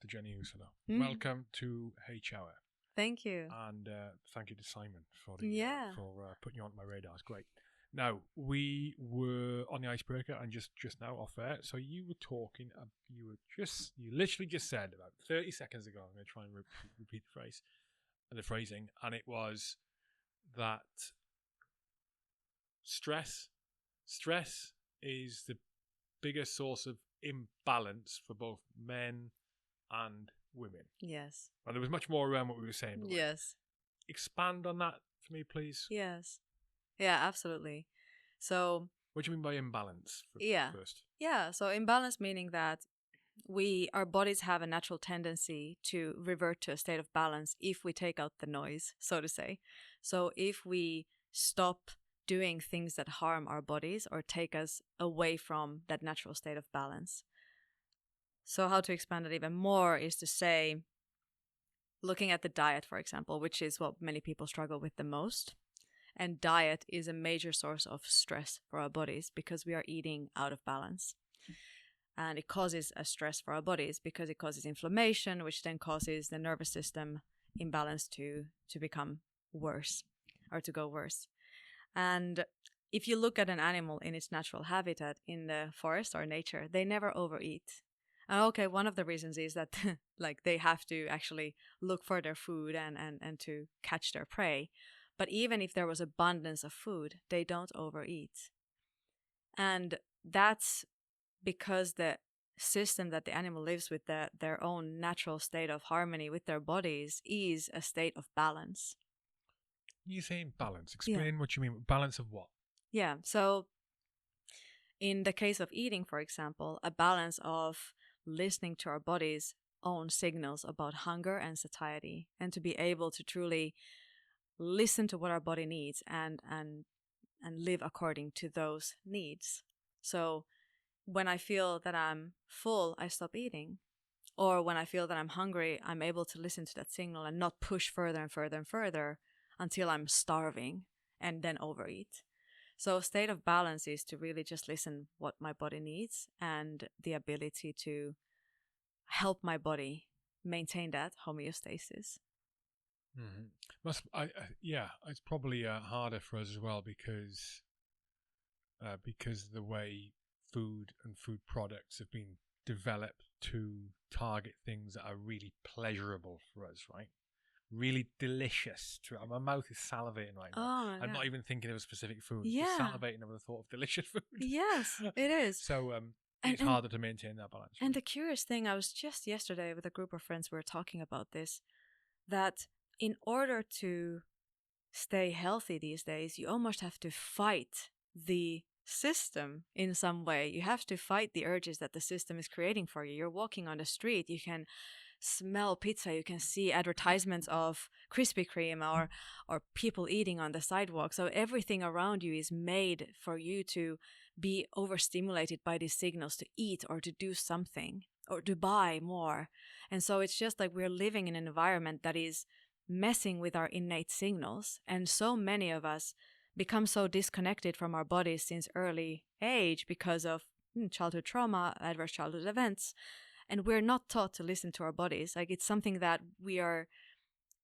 Dr. Jenni Hyysalo. Mm. Welcome to H Hour. Thank you. And thank you to Simon for putting you on my radar. It's great. Now, we were on the icebreaker and just now off air. So you were talking, you literally just said about 30 seconds ago, I'm going to try and repeat the phrasing, and it was that stress is the biggest source of imbalance for both men and women. Yes. And there was much more around what we were saying. But yes. Expand on that for me, please. Yes. Yeah, absolutely. So what do you mean by imbalance first? Yeah. So imbalance meaning that our bodies have a natural tendency to revert to a state of balance if we take out the noise, so to say. So if we stop doing things that harm our bodies or take us away from that natural state of balance. So how to expand it even more is to say, looking at the diet, for example, which is what many people struggle with the most. And diet is a major source of stress for our bodies because we are eating out of balance. And it causes a stress for our bodies because it causes inflammation, which then causes the nervous system imbalance to become worse or to go worse. And if you look at an animal in its natural habitat in the forest or nature, they never overeat. And okay, one of the reasons is that like they have to actually look for their food and to catch their prey. But even if there was abundance of food, they don't overeat. And that's because the system that the animal lives with, their own natural state of harmony with their bodies, is a state of balance. You're saying balance. Explain what you mean. Balance of what? Yeah. So in the case of eating, for example, a balance of listening to our body's own signals about hunger and satiety, and to be able to truly listen to what our body needs and live according to those needs. So when I feel that I'm full, I stop eating. Or when I feel that I'm hungry, I'm able to listen to that signal and not push further and further and further until I'm starving and then overeat. So a state of balance is to really just listen what my body needs and the ability to help my body maintain that homeostasis. Mm-hmm. It's probably harder for us as well because the way food and food products have been developed to target things that are really pleasurable for us, right? Really delicious. My mouth is salivating right now. I'm not even thinking of a specific food. Just salivating over the thought of delicious food. Yes, it is. So it's harder to maintain that balance. And the curious thing, I was just yesterday with a group of friends, we were talking about this, that in order to stay healthy these days, you almost have to fight the system in some way. You have to fight the urges that the system is creating for you. You're walking on the street, you can smell pizza, you can see advertisements of Krispy Kreme or people eating on the sidewalk. So everything around you is made for you to be overstimulated by these signals to eat or to do something or to buy more. And so it's just like we're living in an environment that is messing with our innate signals. And so many of us become so disconnected from our bodies since early age because of childhood trauma, adverse childhood events. And we're not taught to listen to our bodies. Like it's something that we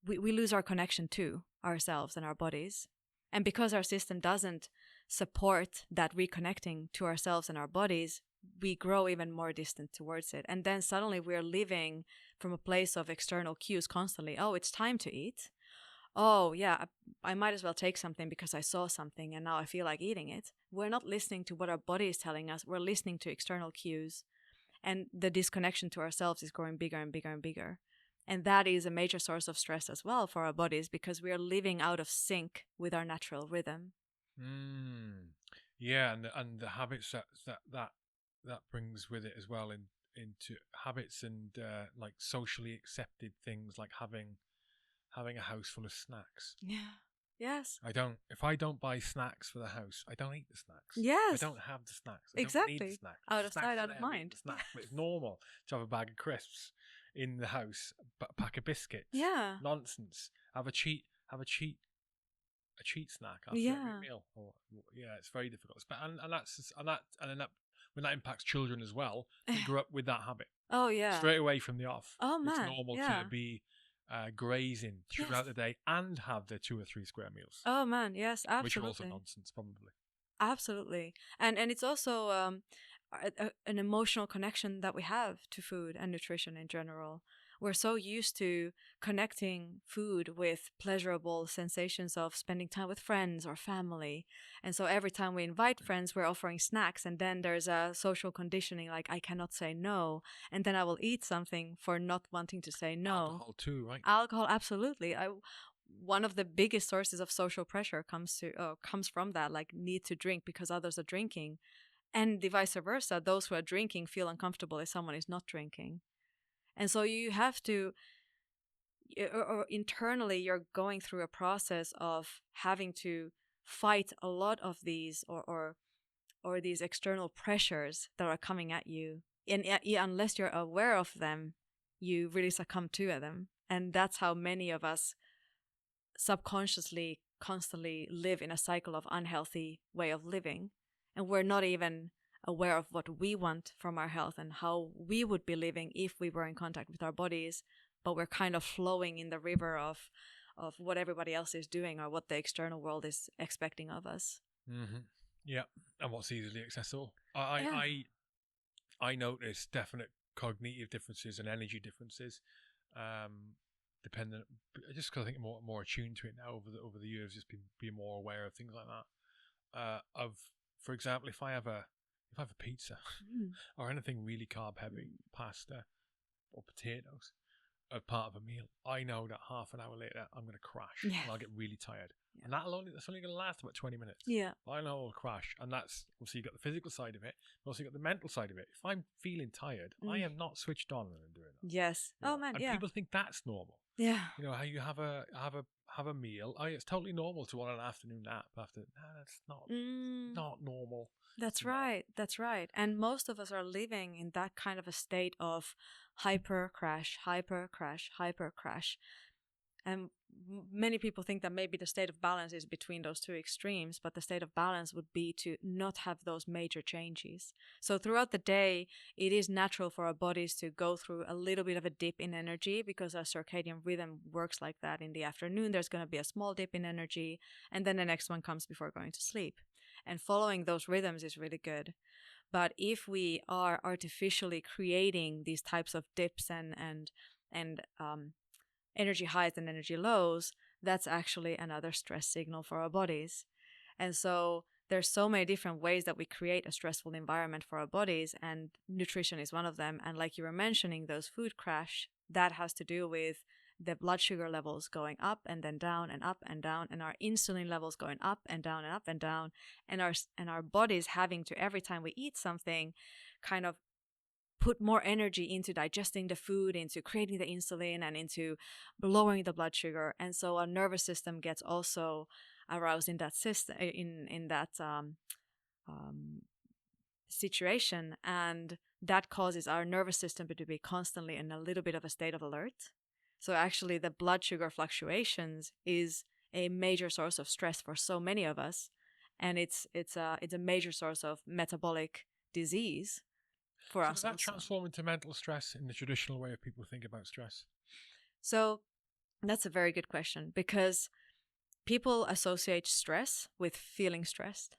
lose our connection to ourselves and our bodies. And because our system doesn't support that reconnecting to ourselves and our bodies, we grow even more distant towards it. And then suddenly we're living from a place of external cues constantly. Oh, it's time to eat. Oh, yeah, I might as well take something because I saw something and now I feel like eating it. We're not listening to what our body is telling us. We're listening to external cues. And the disconnection to ourselves is growing bigger and bigger and bigger. And that is a major source of stress as well for our bodies because we are living out of sync with our natural rhythm. Yeah, and the habits that brings with it as well into habits and like socially accepted things like having a house full of snacks. Yeah. Yes. If I don't buy snacks for the house, I don't eat the snacks. Yes. I don't have the snacks. I exactly. Don't need the snacks. Out of sight, out of mind. Snacks. But it's normal to have a bag of crisps in the house, a pack of biscuits. Yeah. Nonsense. Have a cheat snack after every meal. It's very difficult. And that when that impacts children as well, they grow up with that habit Oh yeah. straight away from the off. Oh It's man. normal Yeah. to be grazing throughout the day and have their 2 or 3 square meals, Oh man. Yes. which are also Absolutely. nonsense, probably. Absolutely. And it's also an emotional connection that we have to food and nutrition in general. We're so used to connecting food with pleasurable sensations of spending time with friends or family. And so every time we invite friends, we're offering snacks. And then there's a social conditioning like, I cannot say no. And then I will eat something for not wanting to say no. Alcohol too, right? Alcohol, absolutely. One of the biggest sources of social pressure comes from that, like need to drink because others are drinking. And the vice versa, those who are drinking feel uncomfortable if someone is not drinking. And so you have to, or internally, you're going through a process of having to fight a lot of these or these external pressures that are coming at you. And unless you're aware of them, you really succumb to them. And that's how many of us subconsciously constantly live in a cycle of unhealthy way of living. And we're not even aware of what we want from our health and how we would be living if we were in contact with our bodies, but we're kind of flowing in the river of what everybody else is doing or what the external world is expecting of us. Mm-hmm. Yeah, and what's easily accessible. I notice definite cognitive differences and energy differences, dependent. Just because I think I'm more attuned to it now over the years, just being more aware of things like that. For example, if I have a pizza or anything really carb heavy, pasta or potatoes, as part of a meal, I know that half an hour later I'm going to crash and I'll get really tired. Yeah. And that's only going to last about 20 minutes. Yeah. I know I'll crash. And that's, obviously you got the physical side of it, but also you got the mental side of it. If I'm feeling tired, I am not switched on when I'm doing that. Yes. You know? Oh man, and yeah. people think that's normal. Yeah. You know, how you have a meal. It's totally normal to want an afternoon nap after. No, that's not normal. That's right. That's right. And most of us are living in that kind of a state of hyper crash. And many people think that maybe the state of balance is between those two extremes, but the state of balance would be to not have those major changes. So throughout the day, it is natural for our bodies to go through a little bit of a dip in energy because our circadian rhythm works like that. In the afternoon, there's going to be a small dip in energy, and then the next one comes before going to sleep. And following those rhythms is really good. But if we are artificially creating these types of dips and energy highs and energy lows, that's actually another stress signal for our bodies. And so there's so many different ways that we create a stressful environment for our bodies, and nutrition is one of them. And like you were mentioning, those food crash, that has to do with the blood sugar levels going up and then down and up and down, and our insulin levels going up and down and up and down, and our bodies having to, every time we eat something, kind of put more energy into digesting the food, into creating the insulin, and into lowering the blood sugar. And so our nervous system gets also aroused in that system, in that situation, and that causes our nervous system to be constantly in a little bit of a state of alert. So actually, the blood sugar fluctuations is a major source of stress for so many of us, and it's a major source of metabolic disease for us. Does that transform into mental stress in the traditional way of people think about stress? So that's a very good question, because people associate stress with feeling stressed.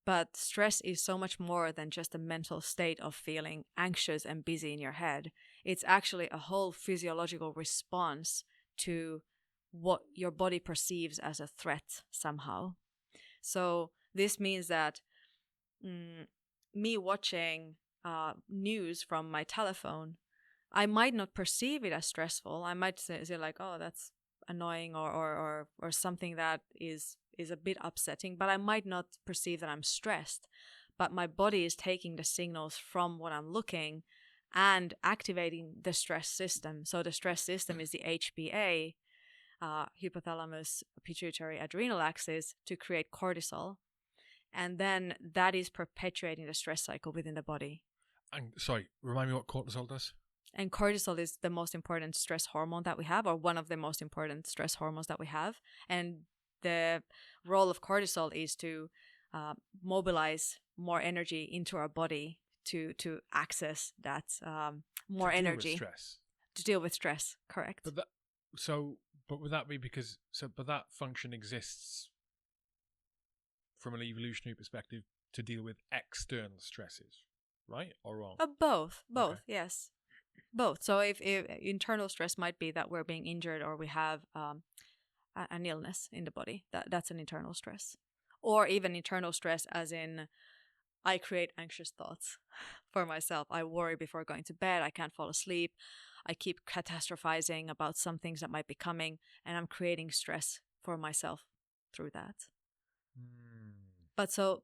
But stress is so much more than just a mental state of feeling anxious and busy in your head. It's actually a whole physiological response to what your body perceives as a threat somehow. So this means that me watching news from my telephone, I might not perceive it as stressful. I might say like, oh, that's annoying or something that is a bit upsetting, but I might not perceive that I'm stressed. But my body is taking the signals from what I'm looking and activating the stress system. So the stress system is the HPA, hypothalamus pituitary adrenal axis, to create cortisol. And then that is perpetuating the stress cycle within the body. And sorry, remind me what cortisol does? And cortisol is the most important stress hormone that we have, or one of the most important stress hormones that we have. And the role of cortisol is to mobilize more energy into our body to access that more To deal with energy stress. to deal with stress. Correct. But would that be because but that function exists from an evolutionary perspective to deal with external stresses, right or wrong? Both, Okay. yes, both. So if internal stress might be that we're being injured or we have an illness in the body, that's an internal stress, or even internal stress as in I create anxious thoughts for myself. I worry before going to bed. I can't fall asleep. I keep catastrophizing about some things that might be coming, and I'm creating stress for myself through that. But so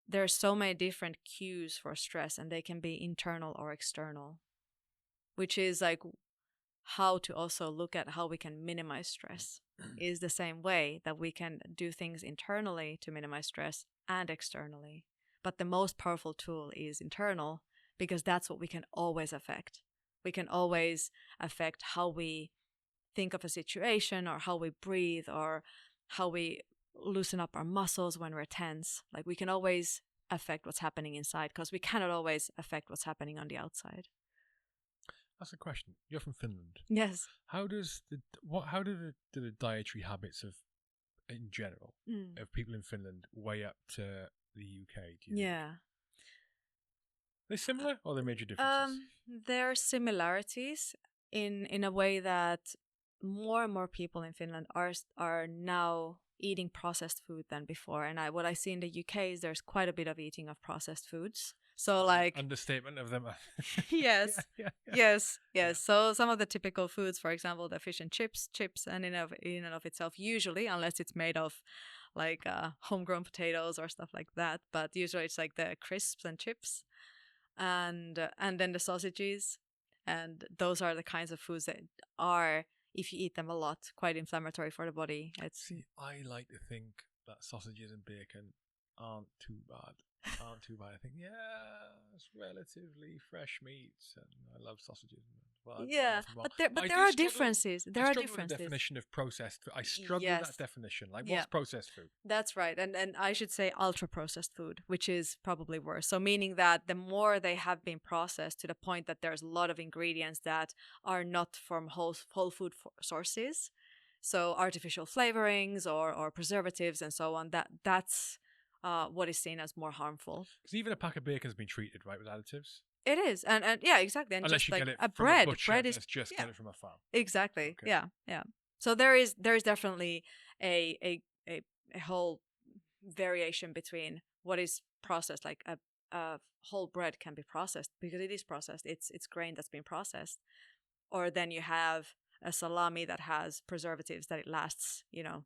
there's so many different cues for stress, and they can be internal or external, which is like how to also look at how we can minimize stress is the same way that we can do things internally to minimize stress and externally. But the most powerful tool is internal, because that's what we can always affect. We can always affect how we think of a situation, or how we breathe, or how we loosen up our muscles when we're tense. Like we can always affect what's happening inside, because we cannot always affect what's happening on the outside. That's a question. You're from Finland. Yes. How do the dietary habits in general of people in Finland weigh up to the UK? Do you think? They're similar, or are there major differences? There are similarities in a way that more and more people in Finland are now eating processed food than before. And what I see in the UK is there's quite a bit of eating of processed foods. So like understatement of them. Yes. Yeah. Yes. So some of the typical foods, for example, the fish and chips, and in and of itself, usually, unless it's made of like homegrown potatoes or stuff like that, but usually it's like the crisps and chips, and then the sausages, and those are the kinds of foods that are, if you eat them a lot, quite inflammatory for the body. I like to think that sausages and bacon aren't too bad. I think, it's relatively fresh meats, and I love sausages. Well, but there are differences. There I are struggle differences. with the definition of processed food. I struggle with that definition. Like, what's processed food? That's right. And I should say ultra processed food, which is probably worse. So meaning that the more they have been processed to the point that there's a lot of ingredients that are not from whole food sources. So artificial flavorings or preservatives and so on, that's what is seen as more harmful. Because even a pack of bacon has been treated, right, with additives. It is, and yeah, exactly. And unless just you like get it a from bread, a butcher, bread is just get it from a farm. Exactly. Okay. Yeah. So there is definitely a whole variation between what is processed. Like a whole bread can be processed because it is processed. It's grain that's been processed, or then you have a salami that has preservatives that it lasts, a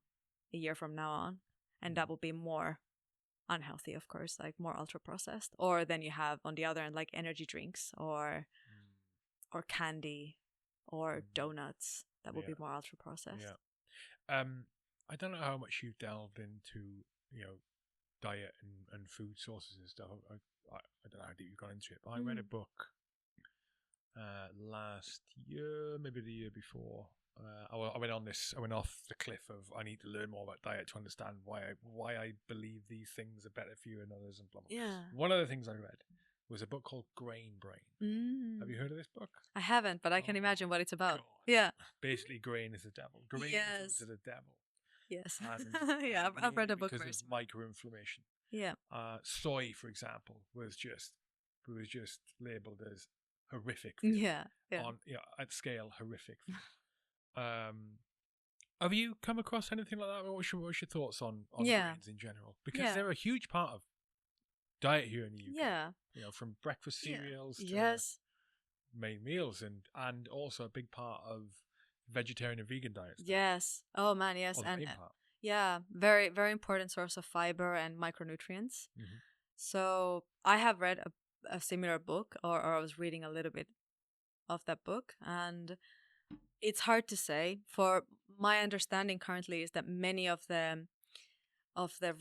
year from now on, and that will be more unhealthy, of course, like more ultra processed. Or then you have on the other end like energy drinks or candy or donuts that will be more ultra processed. I don't know how much you've delved into diet and food sources and stuff. I don't know how deep you've gone into it, but I read a book last year, maybe the year before. I went off the cliff of I need to learn more about diet to understand why I believe these things are better for you and others and blah blah. Yeah. One of the things I read was a book called Grain Brain. Have you heard of this book? I haven't, but I can imagine what it's about. God. Yeah. Basically, grain is the devil. Grain foods are the devil. Yes. And I've read a book because of microinflammation. Yeah. Soy, for example, was just labelled as horrific. For you. Yeah. At scale, horrific. Have you come across anything like that? What's your thoughts on grains in general? Because they're a huge part of diet here in the UK. Yeah. From breakfast cereals to main meals, and also a big part of vegetarian and vegan diets. Yes. Oh man, yes. And very, very important source of fiber and micronutrients. Mm-hmm. So I have read a similar book, or I was reading a little bit of that book, and it's hard to say. For my understanding currently is that many of the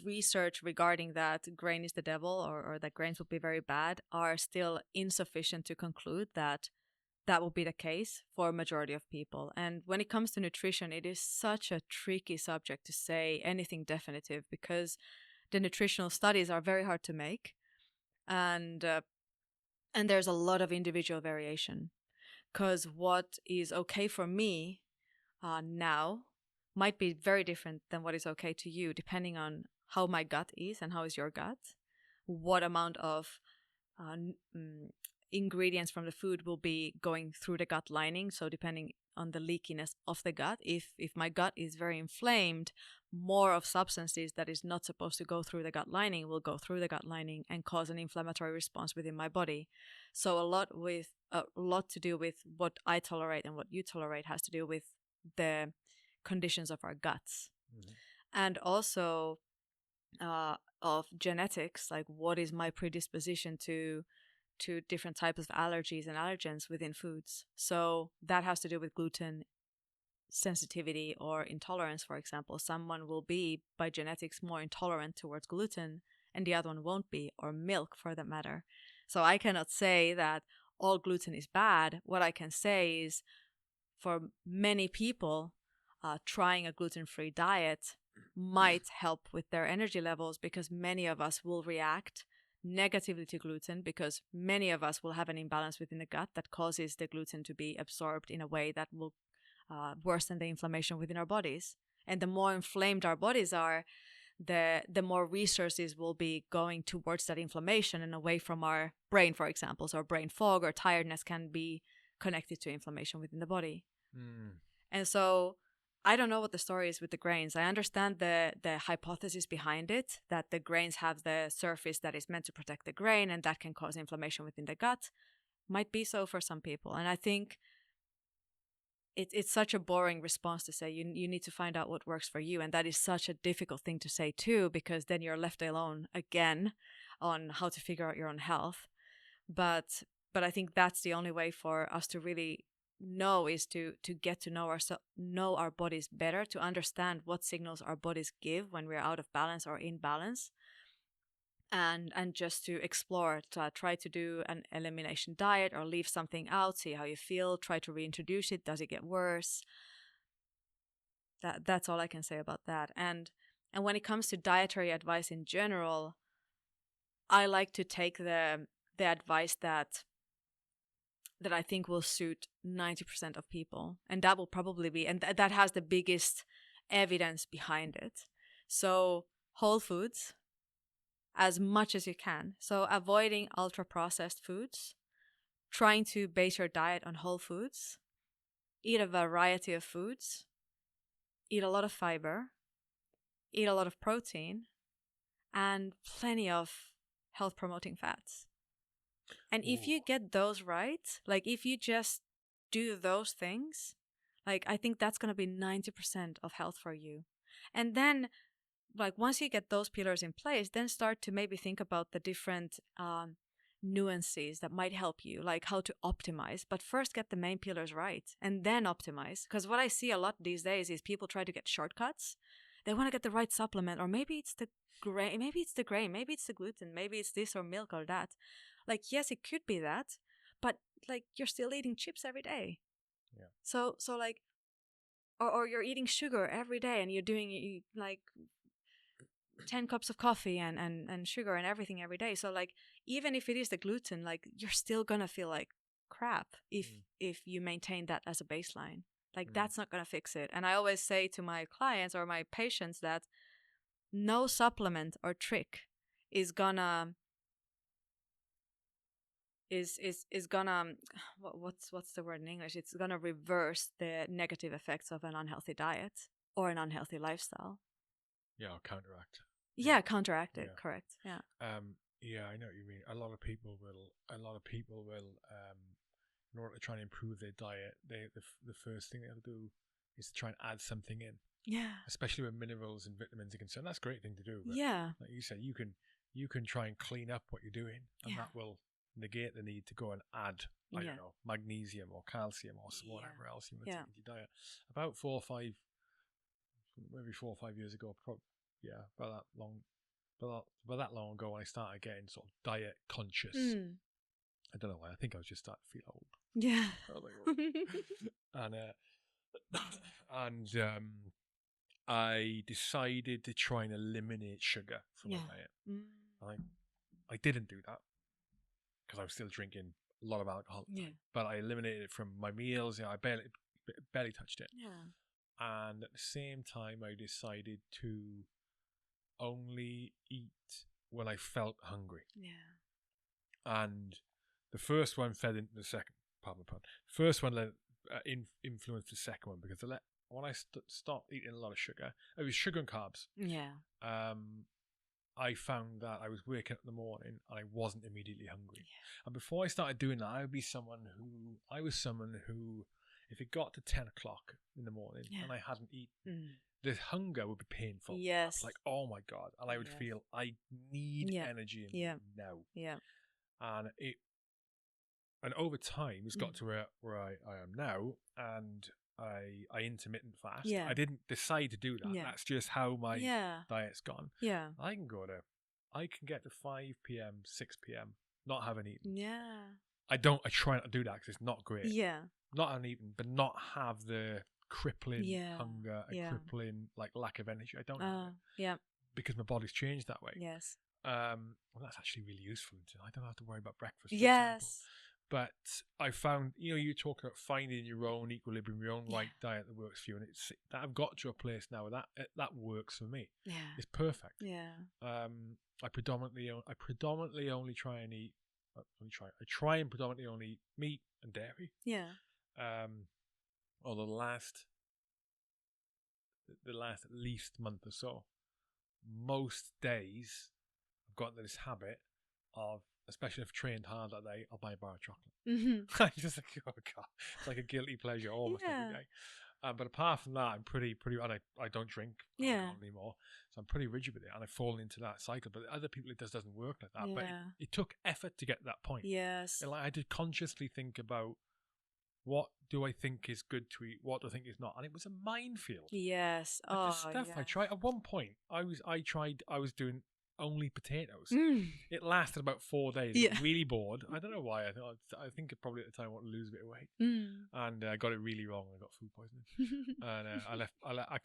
research regarding that grain is the devil, or that grains will be very bad, are still insufficient to conclude that will be the case for a majority of people. And when it comes to nutrition, it is such a tricky subject to say anything definitive, because the nutritional studies are very hard to make, and And there's a lot of individual variation, because what is okay for me now might be very different than what is okay to you, depending on how my gut is and how is your gut, what amount of ingredients from the food will be going through the gut lining. So depending on the leakiness of the gut, if my gut is very inflamed, more of substances that is not supposed to go through the gut lining will go through the gut lining and cause an inflammatory response within my body. So a lot to do with what I tolerate and what you tolerate has to do with the conditions of our guts. Mm-hmm. And also of genetics, like what is my predisposition to different types of allergies and allergens within foods. So that has to do with gluten sensitivity or intolerance. For example, someone will be by genetics more intolerant towards gluten and the other one won't be, or milk for that matter. So I cannot say that all gluten is bad. What I can say is, for many people, trying a gluten-free diet might help with their energy levels, because many of us will react negatively to gluten, because many of us will have an imbalance within the gut that causes the gluten to be absorbed in a way that will worsen the inflammation within our bodies. And the more inflamed our bodies are, the more resources will be going towards that inflammation and away from our brain, for example. So brain fog or tiredness can be connected to inflammation within the body. And so I don't know what the story is with the grains. I understand the hypothesis behind it, that the grains have the surface that is meant to protect the grain and that can cause inflammation within the gut. Might be so for some people. And I think it's such a boring response to say you need to find out what works for you. And that is such a difficult thing to say too, because then you're left alone again on how to figure out your own health. But I think that's the only way for us to really know, is to get to know our bodies better, to understand what signals our bodies give when we're out of balance or in balance, and just to explore, to try to do an elimination diet or leave something out, see how you feel, try to reintroduce it. Does it get worse? That's all I can say about that. And when it comes to dietary advice in general, I like to take the advice that I think will suit 90% of people. And that will probably be, and that has the biggest evidence behind it. So whole foods as much as you can. So avoiding ultra processed foods, trying to base your diet on whole foods, eat a variety of foods, eat a lot of fiber, eat a lot of protein, and plenty of health promoting fats. And if you get those right, like if you just do those things, like I think that's going to be 90% of health for you. And then, like once you get those pillars in place, then start to maybe think about the different nuances that might help you, like how to optimize. But first get the main pillars right and then optimize. Because what I see a lot these days is people try to get shortcuts. They want to get the right supplement, or maybe it's the grain, maybe it's the gluten, maybe it's this or milk or that. Like, yes, it could be that, but like you're still eating chips every day. Yeah. So like, or you're eating sugar every day and you're doing like 10 cups of coffee and sugar and everything every day. So like, even if it is the gluten, like you're still gonna feel like crap if you maintain that as a baseline. Like that's not gonna fix it. And I always say to my clients or my patients that no supplement or trick is gonna what's the word in English? It's gonna reverse the negative effects of an unhealthy diet or an unhealthy lifestyle. Yeah, or counteract. Yeah, counteract it. Yeah. Correct. Yeah. Yeah, I know what you mean. A lot of people will, in order to try and improve their diet, the first thing they'll do is to try and add something in. Yeah. Especially with minerals and vitamins are concerned. That's a great thing to do. But yeah. Like you said, you can try and clean up what you're doing, and that will negate the need to go and add, I don't know, magnesium or calcium or whatever else you want to take into your diet. About 4 or 5 years ago, about that long ago, when I started getting sort of diet conscious. I don't know why. I think I was just starting to feel old. Yeah. I decided to try and eliminate sugar from my diet. I didn't do that. because I was still drinking a lot of alcohol. Yeah. But I eliminated it from my meals. I barely touched it. Yeah. And at the same time, I decided to only eat when I felt hungry. Yeah. And the first one fed into the second. Pardon my pun. First one influenced the second one, because when I stopped eating a lot of sugar, it was sugar and carbs. Yeah. I found that I was waking up in the morning and I wasn't immediately hungry. Yeah. And before I started doing that, I was someone who, if it got to 10 o'clock in the morning and I hadn't eaten, the hunger would be painful. Yes. I was like, oh my God. And I would feel I need energy now. Yeah. And over time, it's got to where I am now, and I intermittent fast. Yeah. I didn't decide to do that. Yeah. That's just how my diet's gone. Yeah. I can get to 5 p.m., 6 p.m., not having eaten. Yeah. I try not to do that because it's not great. Yeah. Not having eaten, but not have the crippling hunger and crippling lack of energy. I don't have it. Yeah. Because my body's changed that way. Yes. Well, that's actually really useful. I don't have to worry about breakfast. Yes. But I found, you talk about finding your own equilibrium, your own right diet that works for you, and it's that I've got to a place now where that works for me. Yeah, it's perfect. Yeah. I predominantly only try and eat. I try and predominantly only eat meat and dairy. Yeah. Or the last at least month or so, most days I've got into this habit of, especially if I've trained hard that day, I'll buy a bar of chocolate. Mm-hmm. I'm just like, oh God, it's like a guilty pleasure almost every day. But apart from that, I'm pretty, and I don't drink alcohol anymore, so I'm pretty rigid with it, and I've fallen into that cycle. But other people, it doesn't work like that. But it took effort to get to that point. Yes. I had to consciously think about, what do I think is good to eat? What do I think is not? And it was a minefield. Yes. The stuff I tried. At one point, I was doing only potatoes. It lasted about 4 days. I got really bored. I don't know why. I think probably at the time I wanted to lose a bit of weight, and I got it really wrong. I got food poisoning, and I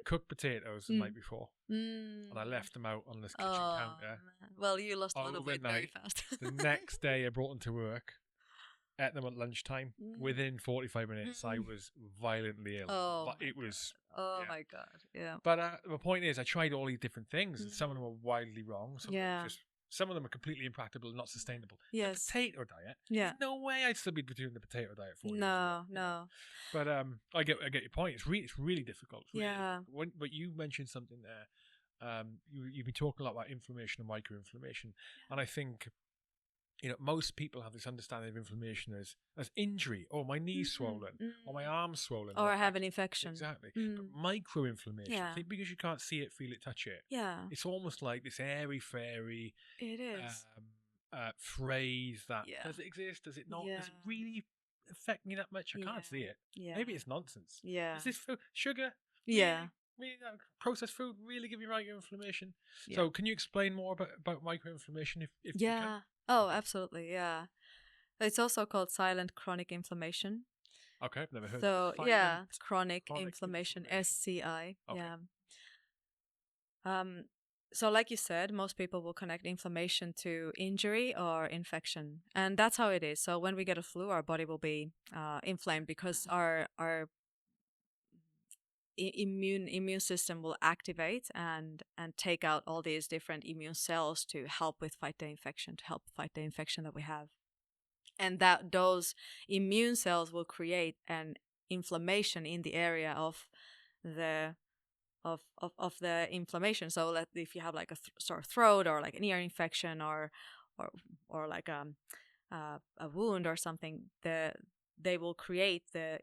cooked potatoes the night before, and I left them out on this kitchen counter. Man. Well, you lost a lot of weight very fast. The next day, I brought them to work. Ate them at lunchtime. Within 45 minutes, I was violently ill. But it was. Oh my God! Yeah. But my point is, I tried all these different things, and some of them were wildly wrong. Some of them are completely impractical and not sustainable. Yes. The potato diet. Yeah. There's no way I'd still be doing the potato diet for you. No. But I get your point. It's really difficult. Yeah. But you mentioned something there. You've been talking a lot about inflammation and microinflammation, and I think, most people have this understanding of inflammation as injury, or my knee's swollen, or my arm's swollen, or I have an infection. Exactly. But microinflammation, I think, because you can't see it, feel it, touch it. Yeah. It's almost like this airy fairy. It is. Phrase that does it exist? Does it not? Does it really affect me that much? I can't see it. Yeah. Maybe it's nonsense. Yeah. Is this food sugar? Yeah. Really, processed food really give you microinflammation? Yeah. So, can you explain more about microinflammation if you can? Oh, absolutely. Yeah. It's also called silent chronic inflammation. Okay, I've never heard of it. So, chronic inflammation, SCI. Okay. Yeah. So like you said, most people will connect inflammation to injury or infection. And that's how it is. So when we get a flu, our body will be inflamed because our immune system will activate and take out all these different immune cells to help fight the infection that we have. And that those immune cells will create an inflammation in the area of the inflammation. So if you have like a sore throat or like an ear infection or like a wound or something, the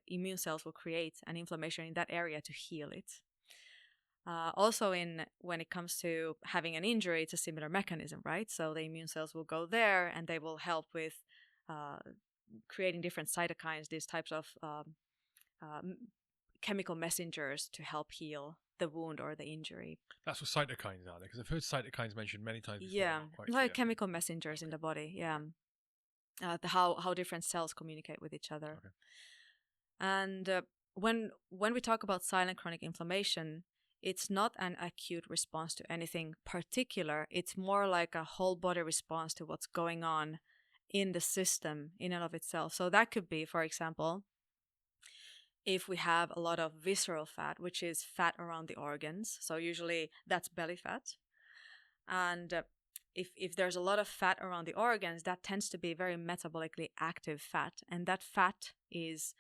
immune cells will create an inflammation in that area to heal it. Also, when it comes to having an injury, it's a similar mechanism, right? So the immune cells will go there and they will help with creating different cytokines, these types of chemical messengers to help heal the wound or the injury. That's what cytokines are, because I've heard cytokines mentioned many times before. Yeah, like chemical messengers in the body. Yeah, how different cells communicate with each other. Okay. And when we talk about silent chronic inflammation, it's not an acute response to anything particular. It's more like a whole body response to what's going on in the system in and of itself. So that could be, for example, if we have a lot of visceral fat, which is fat around the organs. So usually that's belly fat. And if there's a lot of fat around the organs, that tends to be very metabolically active fat. And that fat is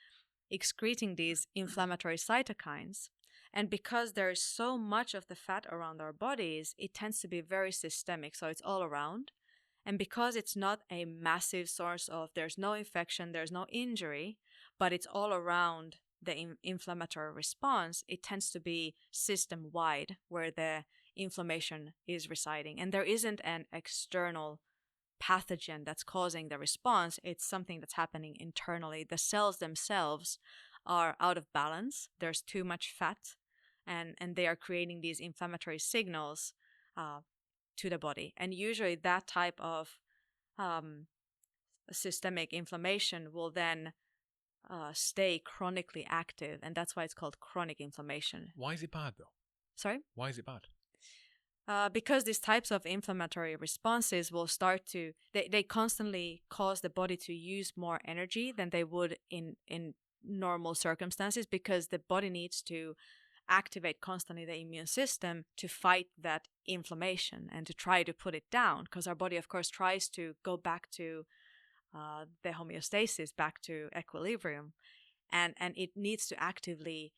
excreting these inflammatory cytokines. And because there is so much of the fat around our bodies, it tends to be very systemic. So it's all around. And because it's not a massive source of, there's no infection, there's no injury, but it's all around the inflammatory response, it tends to be system-wide where the inflammation is residing. And there isn't an external pathogen that's causing the response. It's something that's happening internally. The cells themselves are out of balance. There's too much fat, and they are creating these inflammatory signals to the body. And usually that type of systemic inflammation will then stay chronically active, and that's why it's called chronic inflammation. Why is it bad though? Sorry? Why is it bad? Because these types of inflammatory responses will start to, they constantly cause the body to use more energy than they would in normal circumstances, because the body needs to activate constantly the immune system to fight that inflammation and to try to put it down, because our body of course tries to go back to the homeostasis, back to equilibrium, and it needs to actively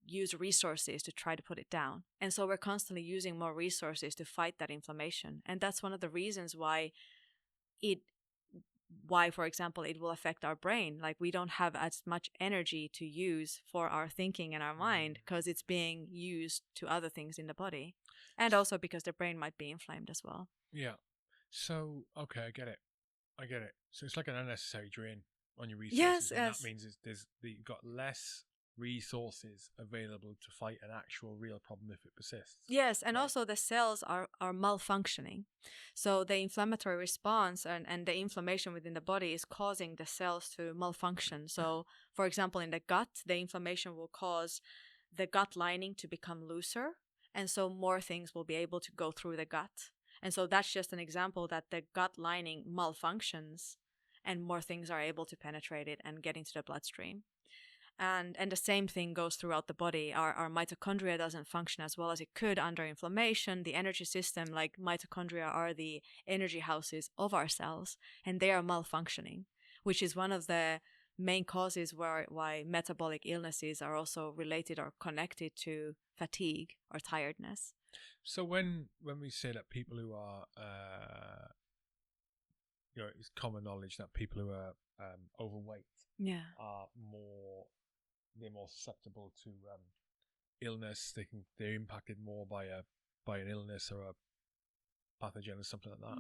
use resources to try to put it down. And so we're constantly using more resources to fight that inflammation. And that's one of the reasons why for example, it will affect our brain. Like, we don't have as much energy to use for our thinking and our mind because it's being used to other things in the body. And also because the brain might be inflamed as well. Yeah. So, okay, I get it. So it's like an unnecessary drain on your resources. Yes. That means you've got less resources available to fight an actual real problem if it persists. Yes, and also the cells are malfunctioning. So the inflammatory response and the inflammation within the body is causing the cells to malfunction. So, for example, in the gut, the inflammation will cause the gut lining to become looser, and so more things will be able to go through the gut. And so that's just an example that the gut lining malfunctions and more things are able to penetrate it and get into the bloodstream. And the same thing goes throughout the body. Our mitochondria doesn't function as well as it could under inflammation. The energy system, like mitochondria, are the energy houses of our cells, and they are malfunctioning, which is one of the main causes why metabolic illnesses are also related or connected to fatigue or tiredness. So when we say that people who are, it's common knowledge that people who are overweight are they're more susceptible to illness. They're impacted more by an illness or a pathogen or something like that.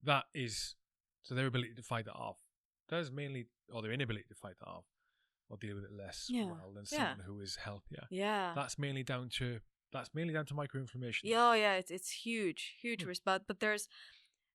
That is, so their ability to fight that off. That is mainly, or their inability to fight that off or deal with it less well than someone who is healthier. Yeah. That's mainly down to microinflammation. Yeah, it's huge risk. But there's,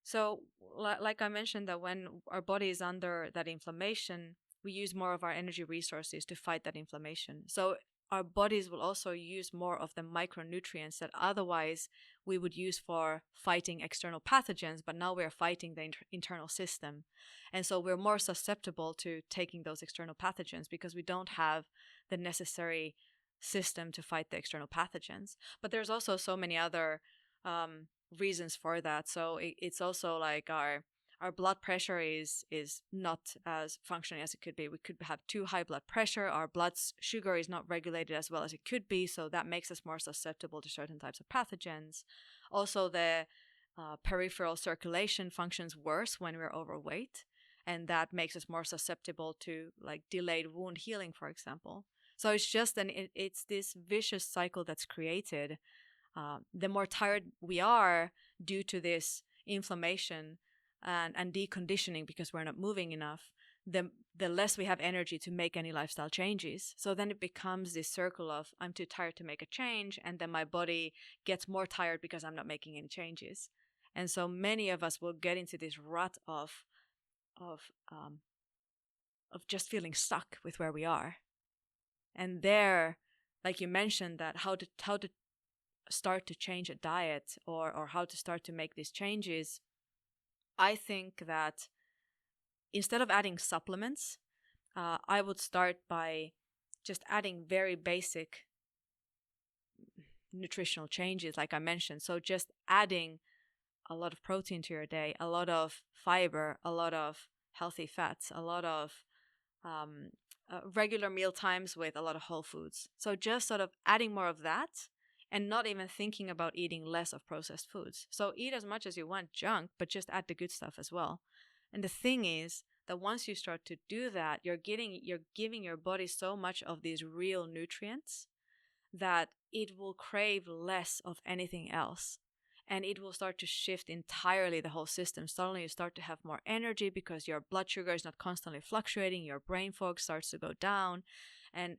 so like I mentioned, that when our body is under that inflammation, we use more of our energy resources to fight that inflammation. So our bodies will also use more of the micronutrients that otherwise we would use for fighting external pathogens, but now we're fighting the internal system. And so we're more susceptible to taking those external pathogens because we don't have the necessary system to fight the external pathogens. But there's also so many other reasons for that. So it's also like our blood pressure is not as functioning as it could be. We could have too high blood pressure. Our blood sugar is not regulated as well as it could be, so that makes us more susceptible to certain types of pathogens. Also, the peripheral circulation functions worse when we're overweight, and that makes us more susceptible to like delayed wound healing, for example. So it's just it's this vicious cycle that's created. The more tired we are due to this inflammation and deconditioning because we're not moving enough, the less we have energy to make any lifestyle changes. So then it becomes this circle of, I'm too tired to make a change, and then my body gets more tired because I'm not making any changes. And so many of us will get into this rut of just feeling stuck with where we are. And there, like you mentioned, that how to start to change a diet, or how to start to make these changes, I think that instead of adding supplements, I would start by just adding very basic nutritional changes, like I mentioned. So just adding a lot of protein to your day, a lot of fiber, a lot of healthy fats, a lot of regular meal times with a lot of whole foods. So just sort of adding more of that, and not even thinking about eating less of processed foods. So eat as much as you want junk, but just add the good stuff as well. And the thing is that once you start to do that, you're giving your body so much of these real nutrients that it will crave less of anything else. And it will start to shift entirely the whole system. Suddenly you start to have more energy because your blood sugar is not constantly fluctuating, your brain fog starts to go down, and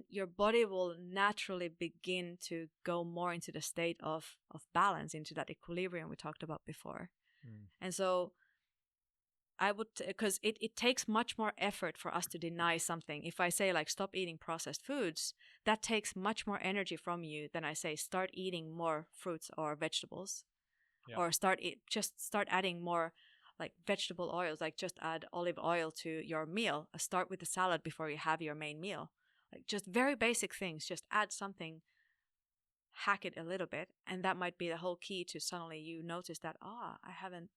your body will naturally begin to go more into the state of balance, into that equilibrium we talked about before. And so I would, because it takes much more effort for us to deny something. If I say, like, stop eating processed foods, that takes much more energy from you than I say start eating more fruits or vegetables. Yeah. Or start adding more, like, vegetable oils, like just add olive oil to your meal. Start with the salad before you have your main meal. Like, just very basic things. Just add something, hack it a little bit, and that might be the whole key to suddenly you notice that, I haven't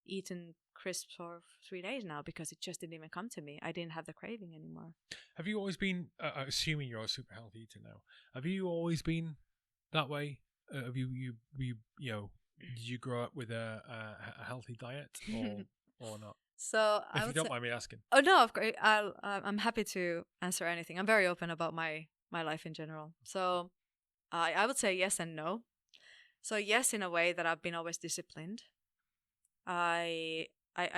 eaten crisps for 3 days now because it just didn't even come to me. I didn't have the craving anymore. Have you always been, assuming you're a super healthy eater now, have you always been that way? Have you know, did you grow up with a healthy diet or not? So if you don't mind me asking. Oh no, of course. I'm happy to answer anything. I'm very open about my life in general. So I would say yes and no. So yes, in a way that I've been always disciplined. I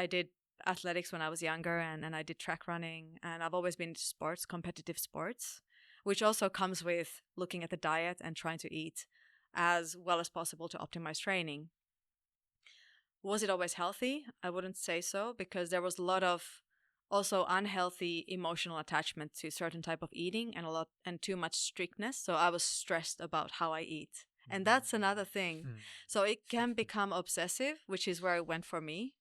did athletics when I was younger, and I did track running, and I've always been into sports, competitive sports, which also comes with looking at the diet and trying to eat as well as possible to optimize training. Was it always healthy? I wouldn't say so, because there was a lot of also unhealthy emotional attachment to certain type of eating, and too much strictness. So I was stressed about how I eat. And that's another thing. So it can become obsessive, which is where it went for me,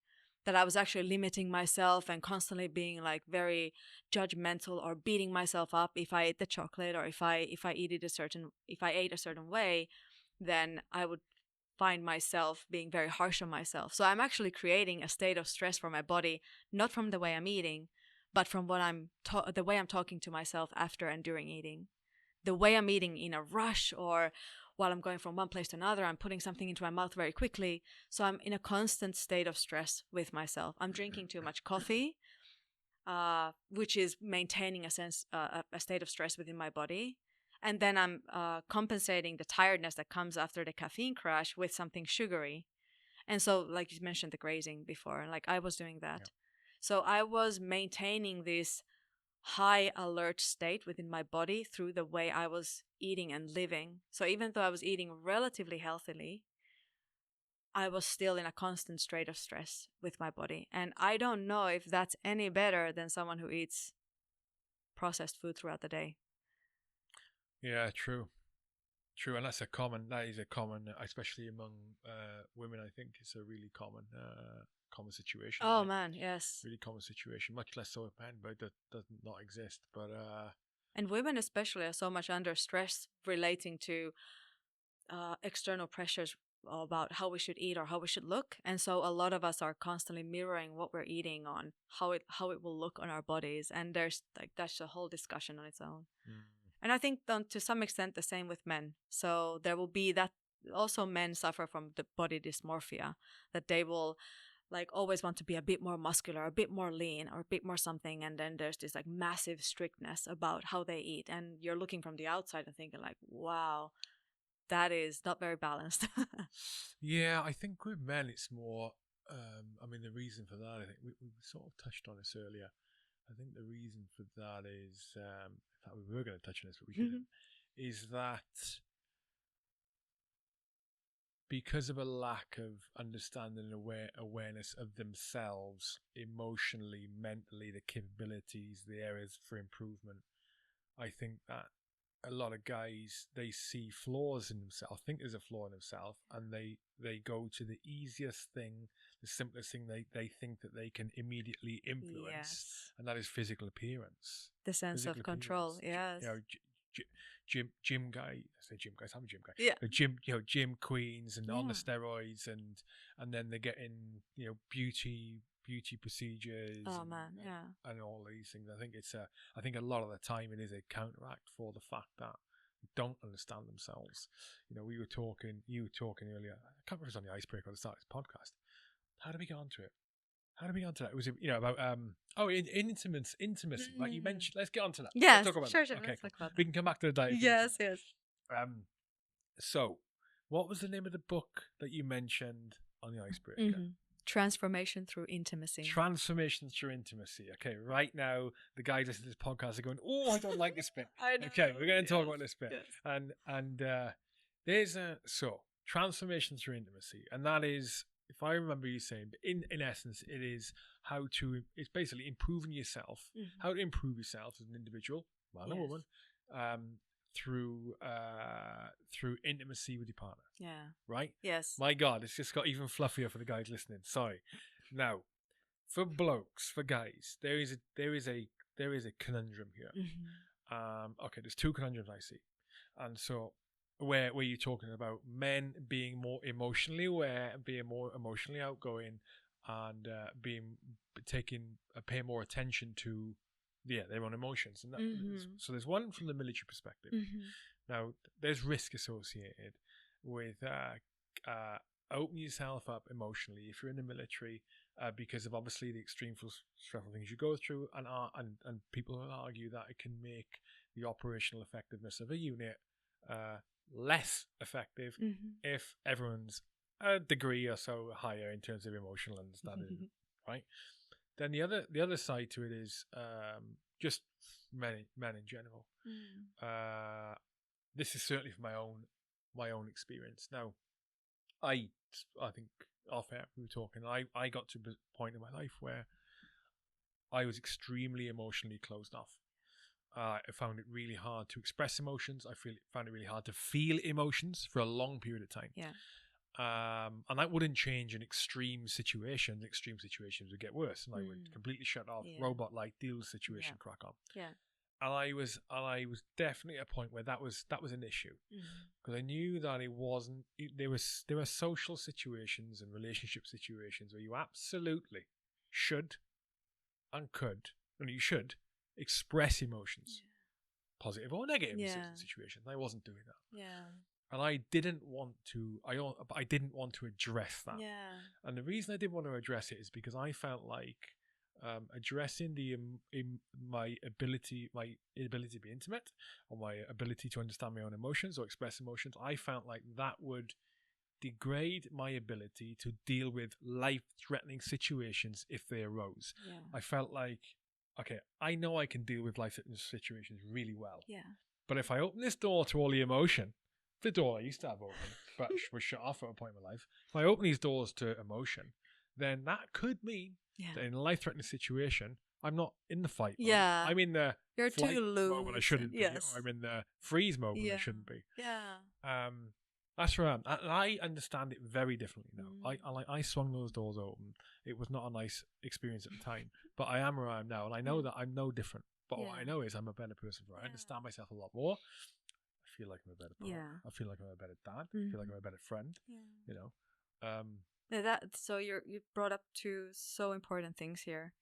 that I was actually limiting myself and constantly being, like, very judgmental or beating myself up if I ate the chocolate, or if I ate a certain way, then I would find myself being very harsh on myself. So I'm actually creating a state of stress for my body, not from the way I'm eating, but from what the way I'm talking to myself after and during eating. The way I'm eating in a rush, or while I'm going from one place to another, I'm putting something into my mouth very quickly. So I'm in a constant state of stress with myself. I'm drinking too much coffee, which is maintaining a state of stress within my body. And then I'm compensating the tiredness that comes after the caffeine crash with something sugary. And so, like you mentioned, the grazing before, like I was doing that. Yeah. So I was maintaining this high alert state within my body through the way I was eating and living. So even though I was eating relatively healthily, I was still in a constant state of stress with my body. And I don't know if that's any better than someone who eats processed food throughout the day. Yeah, true, and that is a common, especially among women. I think it's a really common situation. Oh, right? Man, yes, really common situation. Much less so with men, but that does not exist. But and women especially are so much under stress relating to external pressures about how we should eat or how we should look, and so a lot of us are constantly mirroring what we're eating on how it will look on our bodies, and there's, like, that's a whole discussion on its own. And I think to some extent the same with men. So there will be that also men suffer from the body dysmorphia, that they will, like, always want to be a bit more muscular, a bit more lean, or a bit more something, and then there's this, like, massive strictness about how they eat, and you're looking from the outside and thinking, like, wow, that is not very balanced. Yeah, I think with men it's more, I mean, the reason for that, I think we sort of touched on this earlier. I think the reason for that is, in fact, we were going to touch on this, but we didn't, is that because of a lack of understanding and awareness of themselves emotionally, mentally, the capabilities, the areas for improvement, I think that a lot of guys, they see flaws in themselves, think there's a flaw in themselves, and they go to the easiest thing, the simplest thing they think that they can immediately influence, Yes. and that is physical appearance. The sense Physical of control. appearance. Yes. You know, gym guy. I say gym guys. I'm a gym guy. Yeah. But gym queens and on the steroids, and then they're getting beauty procedures. Oh man, yeah. And all these things. I think a lot of the time it is a counteract for the fact that they don't understand themselves. You were talking earlier. I can't remember if it was on the icebreaker or the start of this podcast. How did we get onto it? It was about intimacy. Like you mentioned, let's get onto that. Yes, let's talk about sure. Okay, Let's talk about we can come back to the diet. Yes. So, what was the name of the book that you mentioned on the icebreaker? Mm-hmm. Transformation through intimacy. Transformation through intimacy. Okay, right now the guys listening to this podcast are going, "Oh, I don't like this bit." I know. Okay, we're going to talk about this bit. Yes. And there's transformation through intimacy, and that is, if I remember you saying, in essence, it's basically improving yourself, how to improve yourself as an individual, man or woman, through intimacy with your partner. Yeah. Right? Yes. My God, it's just got even fluffier for the guys listening. Sorry. Now, for blokes, for guys, there is a conundrum here. Okay, there's two conundrums I see, and so where you're talking about men being more emotionally aware, being more emotionally outgoing, and paying more attention to their own emotions, and so there's one from the military perspective. Now there's risk associated with opening yourself up emotionally if you're in the military, because of obviously the extreme stressful things you go through, and people will argue that it can make the operational effectiveness of a unit less effective if everyone's a degree or so higher in terms of emotional understanding, right? Then the other side to it is just men in general. This is certainly from my own experience. Now, I think off air we were talking. I got to a point in my life where I was extremely emotionally closed off. I found it really hard to express emotions. Found it really hard to feel emotions for a long period of time. Yeah. And that wouldn't change in extreme situations. Extreme situations would get worse, and I would completely shut off, robot-like, deal with the situation, crack on. Yeah. And I was definitely at a point where that was an issue, because I knew that it wasn't. There were social situations and relationship situations where you absolutely should and could, and you should express emotions, positive or negative in certain situations. I wasn't doing that. Yeah. And I didn't want to. I didn't want to address that. Yeah. And the reason I didn't want to address it is because I felt like addressing my inability to be intimate, or my ability to understand my own emotions or express emotions, I felt like that would degrade my ability to deal with life-threatening situations if they arose. Yeah. I felt like, okay, I know I can deal with life-threatening situations really well. Yeah. But if I open this door to all the emotion, the door I used to have open, but was shut off at a point in my life. If I open these doors to emotion, then that could mean that in a life-threatening situation, I'm not in the fight mode. Yeah. I'm in the You're flight too loose. mode when I shouldn't be. Yes. Or I'm in the freeze mode when I shouldn't be. Yeah. That's where I am. And I understand it very differently now. I swung those doors open. It was not a nice experience at the time, but I am where I am now, and I know that I'm no different. But what I know is I'm a better person for it. I understand myself a lot more. I feel like I'm a better partner. I feel like I'm a better dad. I feel like I'm a better friend. So you brought up two so important things here.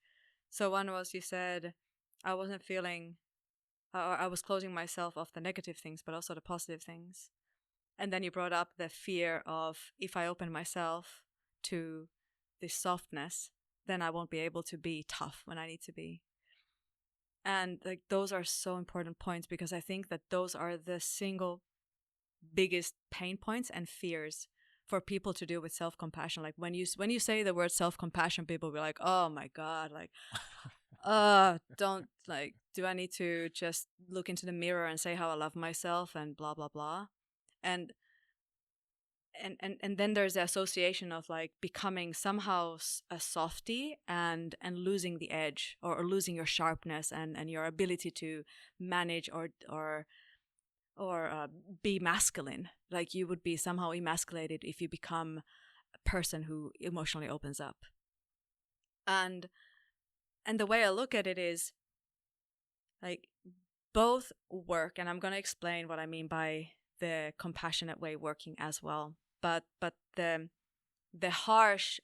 So one was, you said I wasn't feeling, I was closing myself off the negative things, but also the positive things. And then you brought up the fear of, if I open myself to this softness, then I won't be able to be tough when I need to be. And like, those are so important points, because I think that those are the single biggest pain points and fears for people to do with self-compassion. Like when you say the word self-compassion, people will be like, oh my God, like, don't, like, do I need to just look into the mirror and say how I love myself and blah, blah, blah. And then there's the association of like becoming somehow a softie and losing the edge, or losing your sharpness and your ability to manage or be masculine. Like you would be somehow emasculated if you become a person who emotionally opens up. And the way I look at it is like both work, and I'm going to explain what I mean by the compassionate way working as well. But the harsh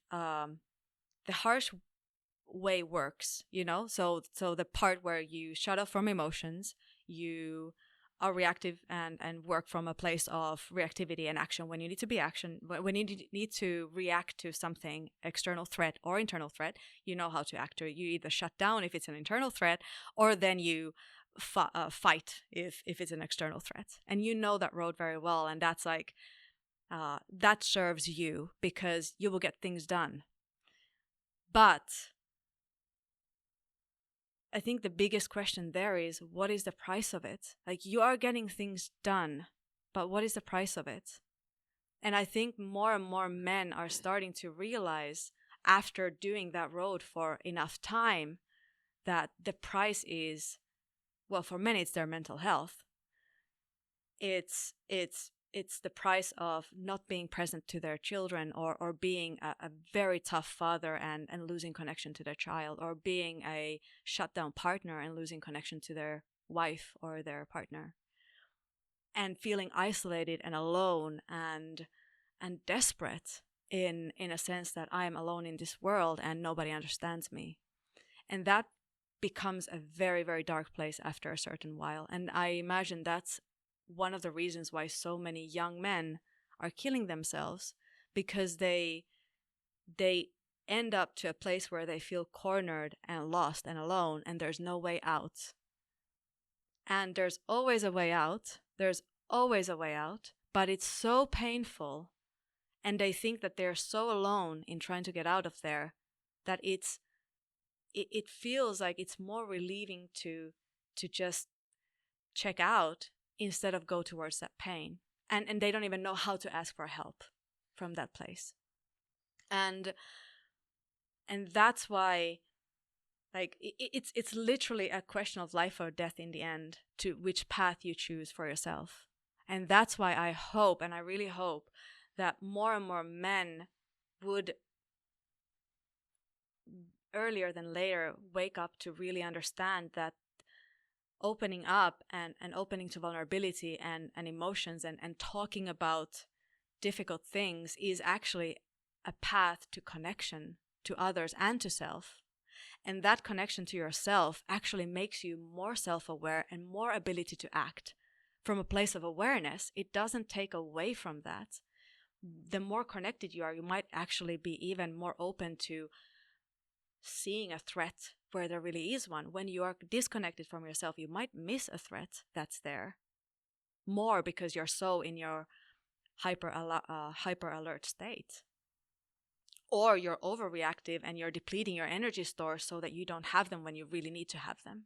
way works, you know. So the part where you shut off from emotions, you are reactive and work from a place of reactivity and action when you need to be action, when you need to react to something, external threat or internal threat. You know how to act to it. You either shut down if it's an internal threat, or then you fight if it's an external threat. And you know that road very well, and that's like that serves you because you will get things done. But I think the biggest question there is, what is the price of it? Like, you are getting things done, but what is the price of it? And I think more and more men are starting to realize, after doing that road for enough time, that the price is, well, for many it's their mental health. It's the price of not being present to their children, or being a very tough father and losing connection to their child, or being a shutdown partner and losing connection to their wife or their partner, and feeling isolated and alone and desperate in a sense that I am alone in this world and nobody understands me. And that becomes a very, very dark place after a certain while. And I imagine that's one of the reasons why so many young men are killing themselves, because they end up to a place where they feel cornered and lost and alone, and there's no way out. And there's always a way out. There's always a way out, but it's so painful, and they think that they're so alone in trying to get out of there that it feels like it's more relieving to just check out instead of go towards that pain. And they don't even know how to ask for help from that place. And that's why, like, it's literally a question of life or death in the end, to which path you choose for yourself. And that's why I hope, and I really hope, that more and more men would, earlier than later, wake up to really understand that opening up and opening to vulnerability and emotions and talking about difficult things is actually a path to connection to others and to self. And that connection to yourself actually makes you more self-aware and more ability to act from a place of awareness. It doesn't take away from that. The more connected you are, you might actually be even more open to seeing a threat where there really is one. When you are disconnected from yourself, you might miss a threat that's there more because you're so in your hyper alert state. Or you're overreactive and you're depleting your energy stores so that you don't have them when you really need to have them.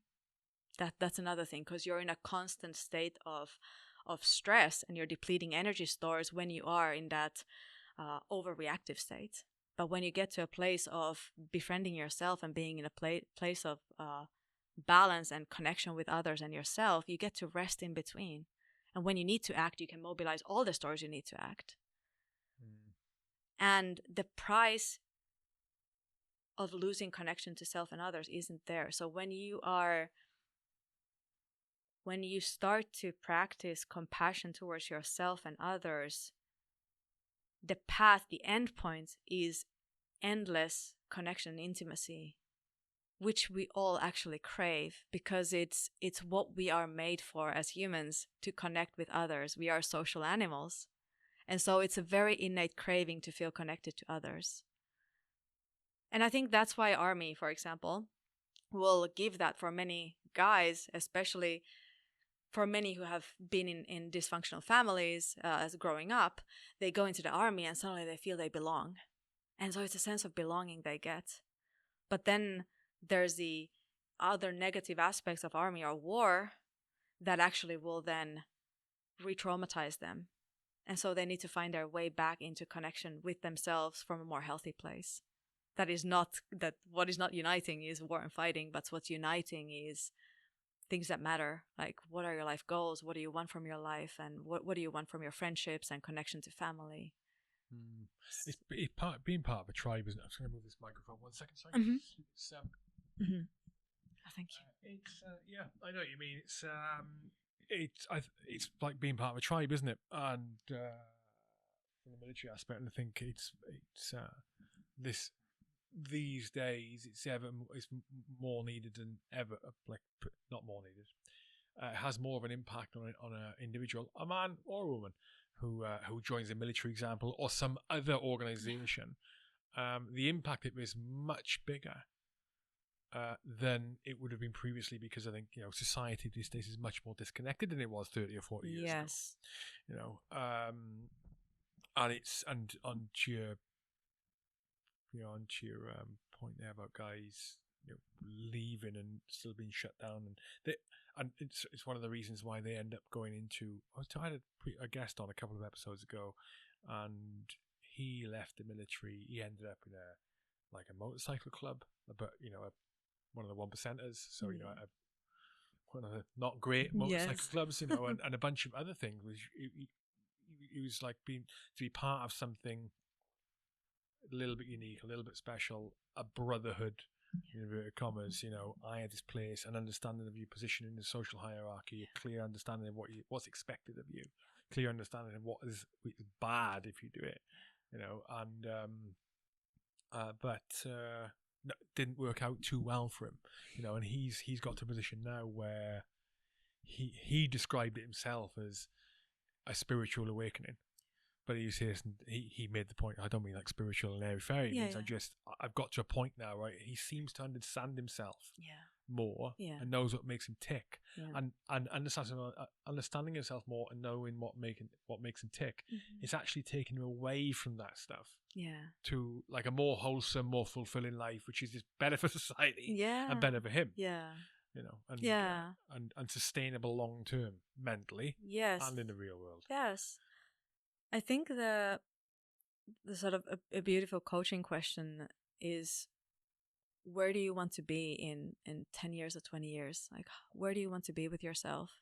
That's another thing, because you're in a constant state of stress and you're depleting energy stores when you are in that overreactive state. But when you get to a place of befriending yourself and being in a place of balance and connection with others and yourself, you get to rest in between. And when you need to act, you can mobilize all the stores you need to act. And the price of losing connection to self and others isn't there. So when you start to practice compassion towards yourself and others, the path, the end point is endless connection and intimacy, which we all actually crave, because it's what we are made for as humans, to connect with others. We are social animals. And so it's a very innate craving to feel connected to others. And I think that's why Army, for example, will give that for many guys, especially for many who have been in dysfunctional families as growing up. They go into the Army and suddenly they feel they belong. And so it's a sense of belonging they get. But then there's the other negative aspects of Army or war that actually will then re-traumatize them. And so they need to find their way back into connection with themselves from a more healthy place. That what is not uniting is war and fighting, but what's uniting is things that matter, like what are your life goals, what do you want from your life, and what do you want from your friendships and connection to family. Being part of a tribe, isn't it? I'm just going to move this microphone 1 second, sorry. Mm-hmm. It's Thank you. it's yeah, I know what you mean. It's like being part of a tribe, isn't it? And from the military aspect, and I think it's these days it's more needed than ever. Like, not more needed. It has more of an impact on an individual, a man or a woman, who joins a military example or some other organization. The impact it is much bigger than it would have been previously, because I think, society these days is much more disconnected than it was 30 or 40 years ago. Yes. And it's onto your point there about guys leaving and still being shut down, and it's one of the reasons why they end up going into. I had a guest on a couple of episodes ago, and he left the military. He ended up in a motorcycle club, but one of the 1%ers. So one of the not great motorcycle clubs, and a bunch of other things. He was like to be part of something a little bit unique, a little bit special, a brotherhood, in inverted commas. I had this place, an understanding of your position in the social hierarchy, a clear understanding of what's expected of you, clear understanding of what is bad if you do it, but didn't work out too well for him, and he's got to a position now where he described it himself as a spiritual awakening. But he says, he made the point, I don't mean like spiritual and airy-fairy means. I've got to a point now, right? He seems to understand himself more and knows what makes him tick. And understanding himself more and knowing what makes him tick, it's actually taking him away from that stuff to like a more wholesome, more fulfilling life, which is just better for society and better for him. And sustainable long term, mentally and in the real world. I think the sort of a beautiful coaching question is, where do you want to be in 10 years or 20 years? Like, where do you want to be with yourself?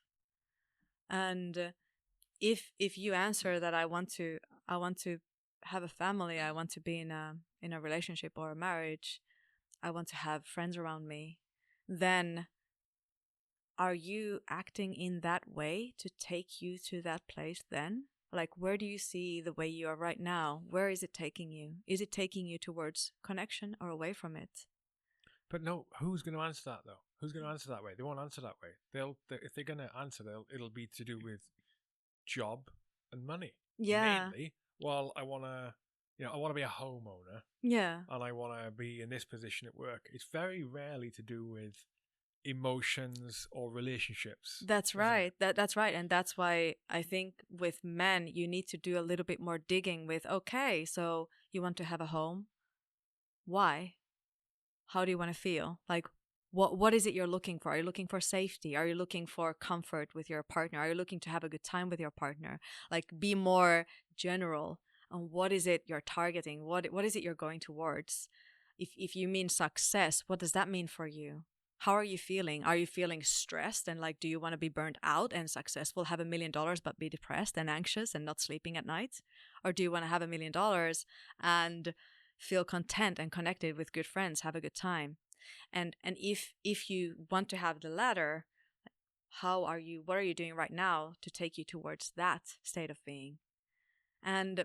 And if you answer that I want to have a family, I want to be in a relationship or a marriage, I want to have friends around me, then are you acting in that way to take you to that place then? Like, where do you see the way you are right now? Where is it taking you? Is it taking you towards connection or away from it? But no, who's going to answer that though? Who's going to answer that way? They won't answer that way. If they're going to answer, it'll be to do with job and money. Mainly. Well, I want to be a homeowner. And I want to be in this position at work. It's very rarely to do with emotions or relationships. That's right. That's right. And that's why I think with men, you need to do a little bit more digging with, okay, so you want to have a home. Why? How do you want to feel? Like, what is it you're looking for? Are you looking for safety? Are you looking for comfort with your partner? Are you looking to have a good time with your partner? Like, be more general on what is it you're targeting? What is it you're going towards? If you mean success, what does that mean for you? How are you feeling? Are you feeling stressed and like, do you want to be burnt out and successful, have $1 million, but be depressed and anxious and not sleeping at night? Or do you want to have $1 million and feel content and connected with good friends, have a good time? And if you want to have the latter, what are you doing right now to take you towards that state of being? And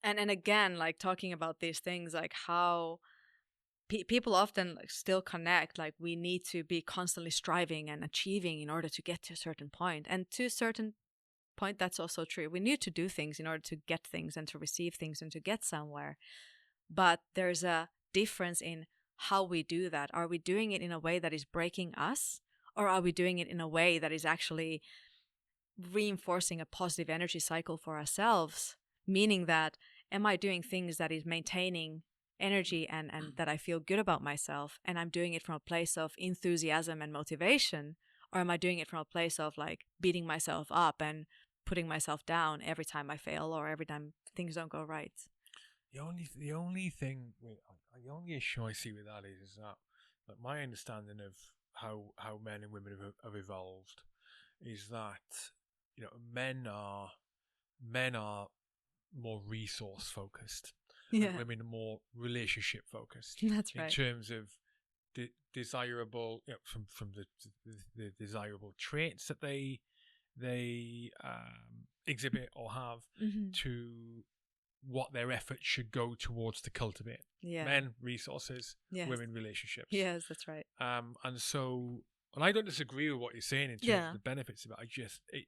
again, like talking about these things, like how people often still connect, like we need to be constantly striving and achieving in order to get to a certain point. And to a certain point, that's also true. We need to do things in order to get things and to receive things and to get somewhere. But there's a difference in how we do that. Are we doing it in a way that is breaking us? Or are we doing it in a way that is actually reinforcing a positive energy cycle for ourselves? Meaning that, am I doing things that is maintaining energy and that I feel good about myself, and I'm doing it from a place of enthusiasm and motivation? Or am I doing it from a place of like beating myself up and putting myself down every time I fail or every time things don't go right? The only issue I see with that is that my understanding of how men and women have evolved is that men are more resource focused, and women are more relationship focused. That's in right. terms of desirable, from the desirable traits that they exhibit or have, to what their efforts should go towards to cultivate. Men, resources. Women, relationships. Yes, that's right. And so, and I don't disagree with what you're saying in terms of the benefits of it. It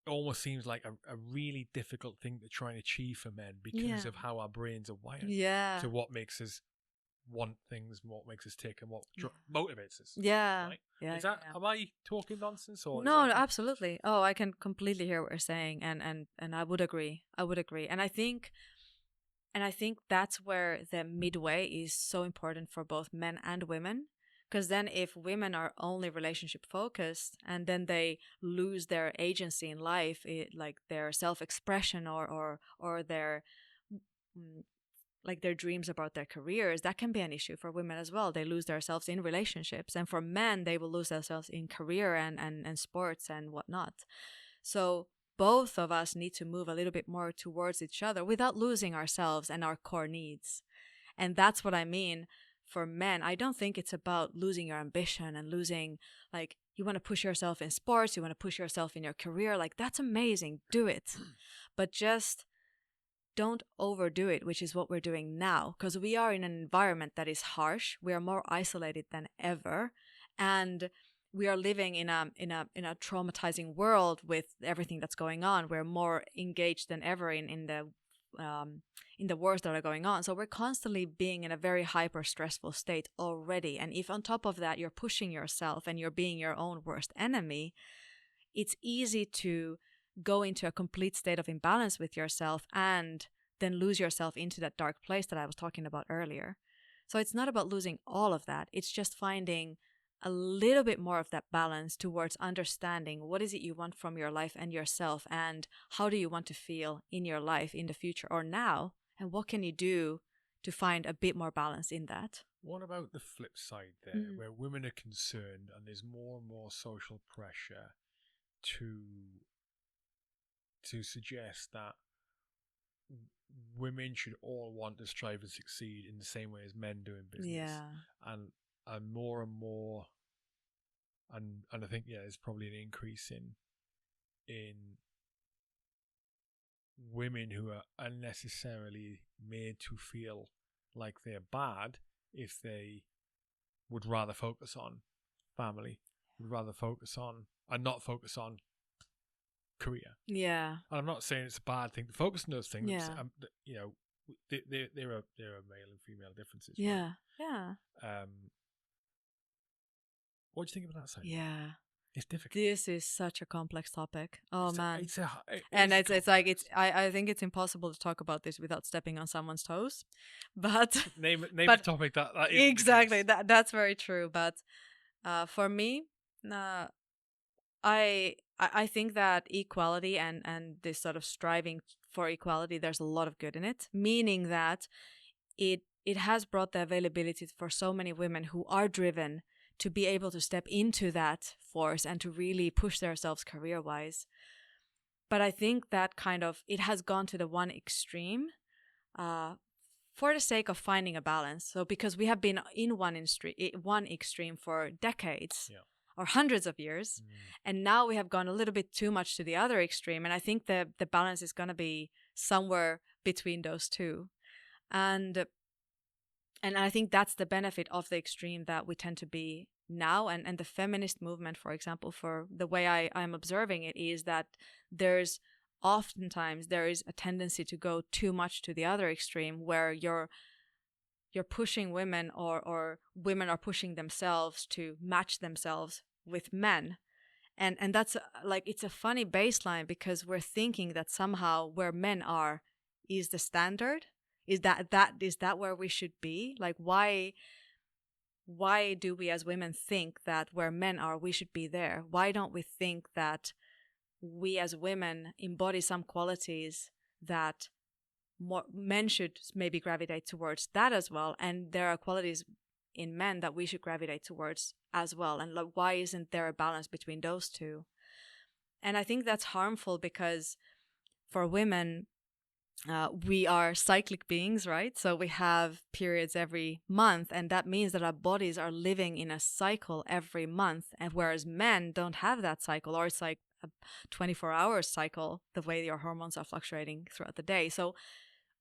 almost seems like a really difficult thing to try and achieve for men because of how our brains are wired. So what makes us want things, what makes us tick, and what motivates us. Right? Am I talking nonsense? Or no, absolutely. Oh, I can completely hear what you're saying, and I would agree. And I think that's where the midway is so important for both men and women. Because then if women are only relationship focused and then they lose their agency in life, like their self-expression or their like their dreams about their careers, that can be an issue for women as well. They lose themselves in relationships. And for men, they will lose themselves in career and sports and whatnot. So both of us need to move a little bit more towards each other without losing ourselves and our core needs. And that's what I mean. For men, I don't think it's about losing your ambition and losing, like, you want to push yourself in sports, you want to push yourself in your career. Like, that's amazing. Do it. But just don't overdo it, which is what we're doing now, because we are in an environment that is harsh. We are more isolated than ever. And we are living in a traumatizing world with everything that's going on. We're more engaged than ever in the wars that are going on. So we're constantly being in a very hyper stressful state already. And if on top of that, you're pushing yourself and you're being your own worst enemy, it's easy to go into a complete state of imbalance with yourself and then lose yourself into that dark place that I was talking about earlier. So it's not about losing all of that. It's just finding a little bit more of that balance towards understanding what is it you want from your life and yourself, and how do you want to feel in your life in the future or now, and what can you do to find a bit more balance in that. What about the flip side there, where women are concerned and there's more and more social pressure to suggest that women should all want to strive and succeed in the same way as men do in business, and more and more, and I think there's probably an increase in women who are unnecessarily made to feel like they're bad if they would rather focus on family, would rather focus on and not focus on career. And I'm not saying it's a bad thing to focus on those things. There are male and female differences. Right? What do you think about that side? It's difficult. This is such a complex topic. Oh man. I think it's impossible to talk about this without stepping on someone's toes. But name a topic that is exactly that's very true. But for me, I think that equality and this sort of striving for equality, there's a lot of good in it, meaning that it has brought the availability for so many women who are driven to be able to step into that force and to really push themselves career-wise. But I think that it has gone to the one extreme for the sake of finding a balance. So because we have been in one extreme for decades or hundreds of years, and now we have gone a little bit too much to the other extreme. And I think the balance is going to be somewhere between those two. And I think that's the benefit of the extreme that we tend to be now. And the feminist movement, for example, for the way I'm observing it, is that there's oftentimes there is a tendency to go too much to the other extreme, where you're pushing women or women are pushing themselves to match themselves with men. And that's it's a funny baseline, because we're thinking that somehow where men are is the standard. Is that where we should be? Like, why do we as women think that where men are, we should be there? Why don't we think that we as women embody some qualities that more men should maybe gravitate towards that as well? And there are qualities in men that we should gravitate towards as well. And like, why isn't there a balance between those two? And I think that's harmful because for women, we are cyclic beings, right? So we have periods every month, and that means that our bodies are living in a cycle every month. And whereas men don't have that cycle, or it's like a 24-hour cycle, the way your hormones are fluctuating throughout the day. So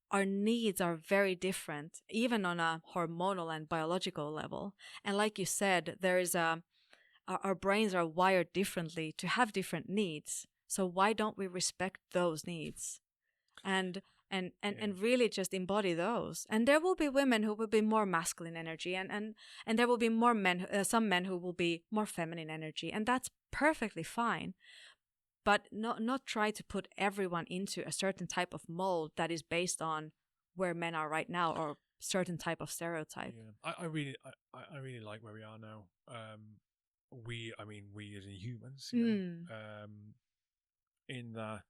our needs are very different, even on a hormonal and biological level. And like you said, our brains are wired differently to have different needs. So why don't we respect those needs? And really just embody those. And there will be women who will be more masculine energy, and there will be more men, some men who will be more feminine energy, and that's perfectly fine. But not try to put everyone into a certain type of mold that is based on where men are right now, or certain type of stereotype. Yeah, I really like where we are now. We as in humans, you know, in that.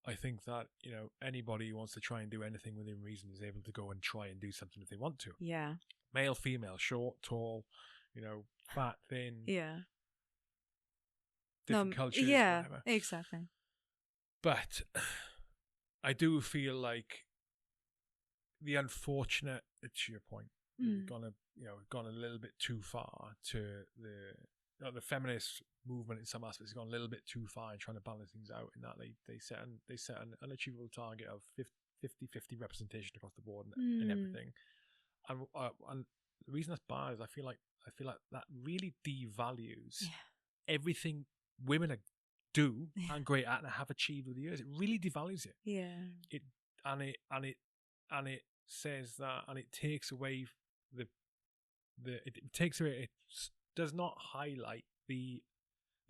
I think that, you know, anybody who wants to try and do anything within reason is able to go and try and do something if they want to. Yeah. Male, female, short, tall, you know, fat, thin. Yeah. Different cultures, yeah, whatever. Exactly. But I do feel like the unfortunate, to your point, we've gone a little bit too far to the feminist movement in some aspects has gone a little bit too far in trying to balance things out, in that they set an unachievable target of 50-50 representation across the board and everything. And the reason that's bad is I feel like that really devalues everything women do and great at and have achieved over the years. It really devalues it. Yeah. It says that, and it takes away it does not highlight the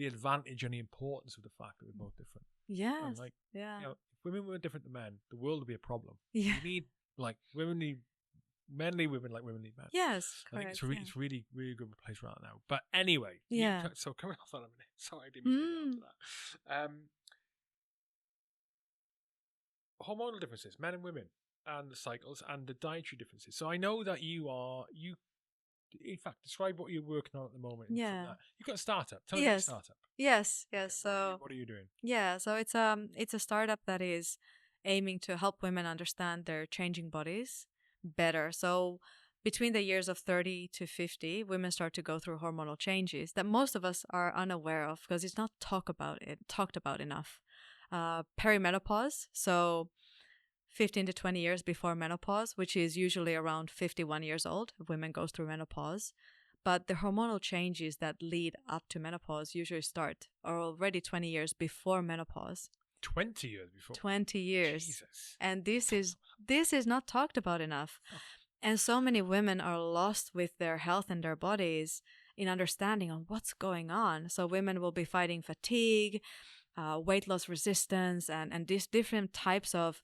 advantage and the importance of the fact that we're both different. Yes. And You know, if women were different to men, the world would be a problem. Yeah. You need men need women like women need men. Yes. I think Correct, it's really, really good place right now. But anyway, so coming off that a minute. Sorry, I didn't mean to get after that. Hormonal differences, men and women, and the cycles and the dietary differences. So I know that you in fact, describe what you're working on at the moment. Yeah. You've got a startup. Tell me about your startup. Yes. Okay, So what are you doing? Yeah, so it's a startup that is aiming to help women understand their changing bodies better. So between the years of 30 to 50, women start to go through hormonal changes that most of us are unaware of because it's not talked about enough. Perimenopause, so 15 to 20 years before menopause, which is usually around 51 years old, women goes through menopause. But the hormonal changes that lead up to menopause usually start already 20 years before menopause. 20 years before? 20 years. Jesus. And this is not talked about enough. Oh. And so many women are lost with their health and their bodies in understanding on what's going on. So women will be fighting fatigue, weight loss resistance, and these different types of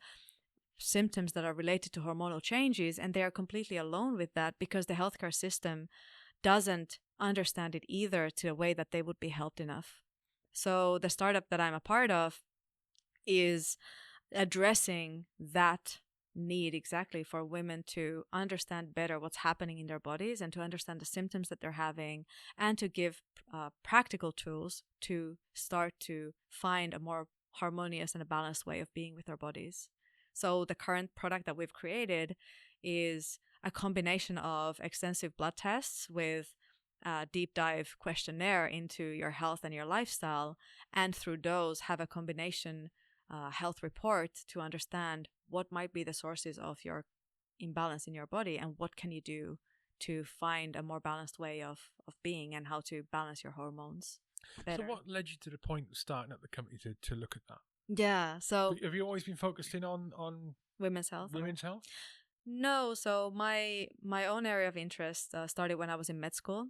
symptoms that are related to hormonal changes. And they are completely alone with that because the healthcare system doesn't understand it either to a way that they would be helped enough. So the startup that I'm a part of is addressing that need exactly for women to understand better what's happening in their bodies and to understand the symptoms that they're having and to give practical tools to start to find a more harmonious and a balanced way of being with their bodies. So the current product that we've created is a combination of extensive blood tests with a deep dive questionnaire into your health and your lifestyle, and through those have a combination health report to understand what might be the sources of your imbalance in your body and what can you do to find a more balanced way of being and how to balance your hormones better. So what led you to the point of starting up the company to look at that? Yeah, so have you always been focused in on women's health? Women's health? No, so my own area of interest started when I was in med school,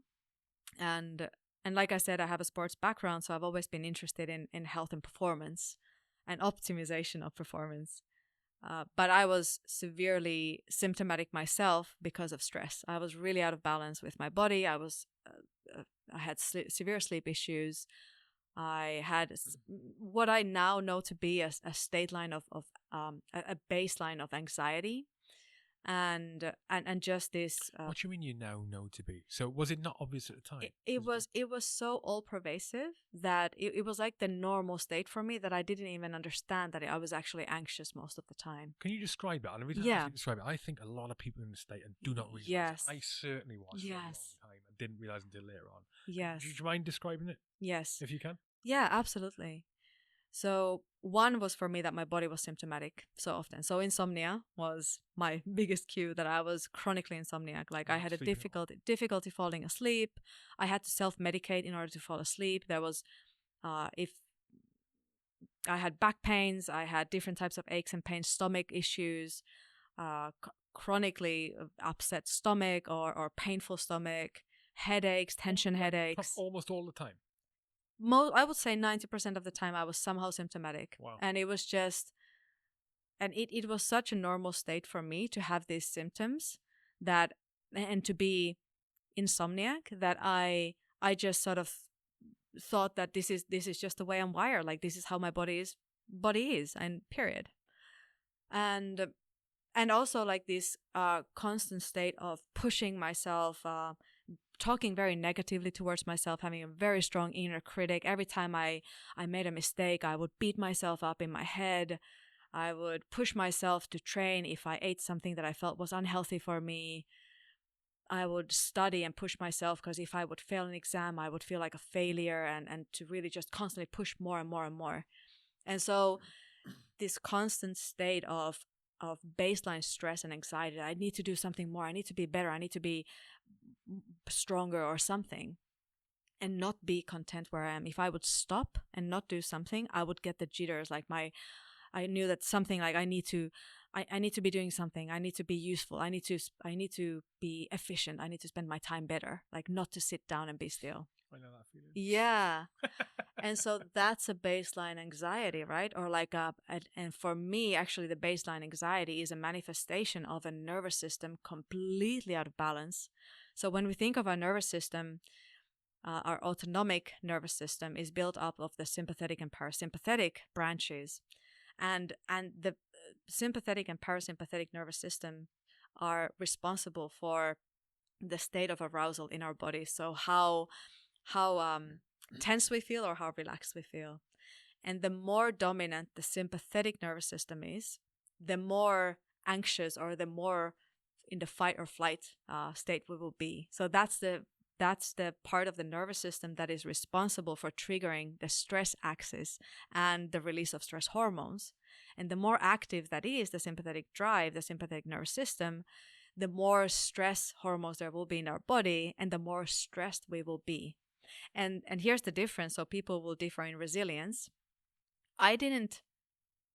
and like I said, I have a sports background, so I've always been interested in health and performance and optimization of performance. But I was severely symptomatic myself because of stress. I was really out of balance with my body. I had severe sleep issues. I had what I now know to be a state line of a baseline of anxiety. and just this What do you mean you now know to be? So was it not obvious at the time? it was so all pervasive that it was like the normal state for me that I didn't even understand that I was actually anxious most of the time. Can you describe it? And every time Yeah. you describe it, I think a lot of people in the state and do not realize Yes. it. I certainly was for a long Yes. time and didn't realize until later on. Yes. Do you mind describing it Yes. if you can? Yeah, absolutely. So one was for me that my body was symptomatic so often. So insomnia was my biggest cue that I was chronically insomniac. Like I had a difficulty falling asleep. I had to self-medicate in order to fall asleep. There was, if I had back pains, I had different types of aches and pains, stomach issues, chronically upset stomach or painful stomach, headaches, tension headaches. Almost all the time. I would say 90% of the time I was somehow symptomatic. Wow. And it was just, and it was such a normal state for me to have these symptoms that, and to be insomniac, that I just sort of thought that this is just the way I'm wired. Like this is how my body is, and period. And also like this constant state of pushing myself, talking very negatively towards myself, having a very strong inner critic. Every time I made a mistake, I would beat myself up in my head. I would push myself to train if I ate something that I felt was unhealthy for me. I would study and push myself because if I would fail an exam, I would feel like a failure, and to really just constantly push more and more and more. And so this constant state of baseline stress and anxiety, I need to do something more, I need to be better, I need to be stronger or something, and not be content where I am. If I would stop and not do something, I would get the jitters. Like I knew that something, like I need to be doing something, I need to be useful, I need to be efficient, I need to spend my time better, like not to sit down and be still. I know that feeling. Yeah. And so that's a baseline anxiety, right? Or like and for me, actually, the baseline anxiety is a manifestation of a nervous system completely out of balance. So when we think of our nervous system, our autonomic nervous system is built up of the sympathetic and parasympathetic branches, and the sympathetic and parasympathetic nervous system are responsible for the state of arousal in our body. So how tense we feel or how relaxed we feel. And the more dominant the sympathetic nervous system is, the more anxious or the more in the fight or flight state we will be. So that's the part of the nervous system that is responsible for triggering the stress axis and the release of stress hormones. And the more active that is, the sympathetic drive, the sympathetic nervous system, the more stress hormones there will be in our body, and the more stressed we will be. And here's the difference. So people will differ in resilience. I didn't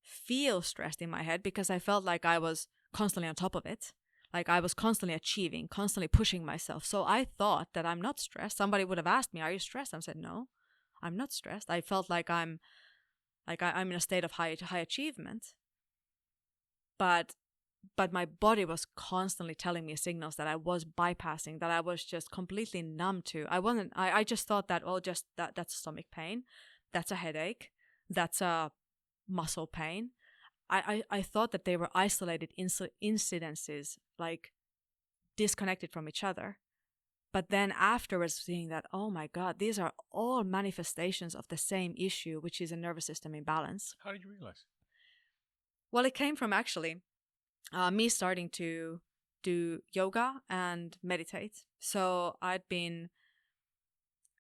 feel stressed in my head because I felt like I was constantly on top of it. Like I was constantly achieving, constantly pushing myself. So I thought that I'm not stressed. Somebody would have asked me, "Are you stressed?" I said, "No, I'm not stressed." I felt like I'm in a state of high achievement. But my body was constantly telling me signals that I was bypassing, that I was just completely numb to. I just thought that, oh, just that's stomach pain, that's a headache, that's a muscle pain. I thought that they were isolated incidences, like disconnected from each other. But then afterwards, seeing that, oh my God, these are all manifestations of the same issue, which is a nervous system imbalance. How did you realize? Well, it came from actually me starting to do yoga and meditate. So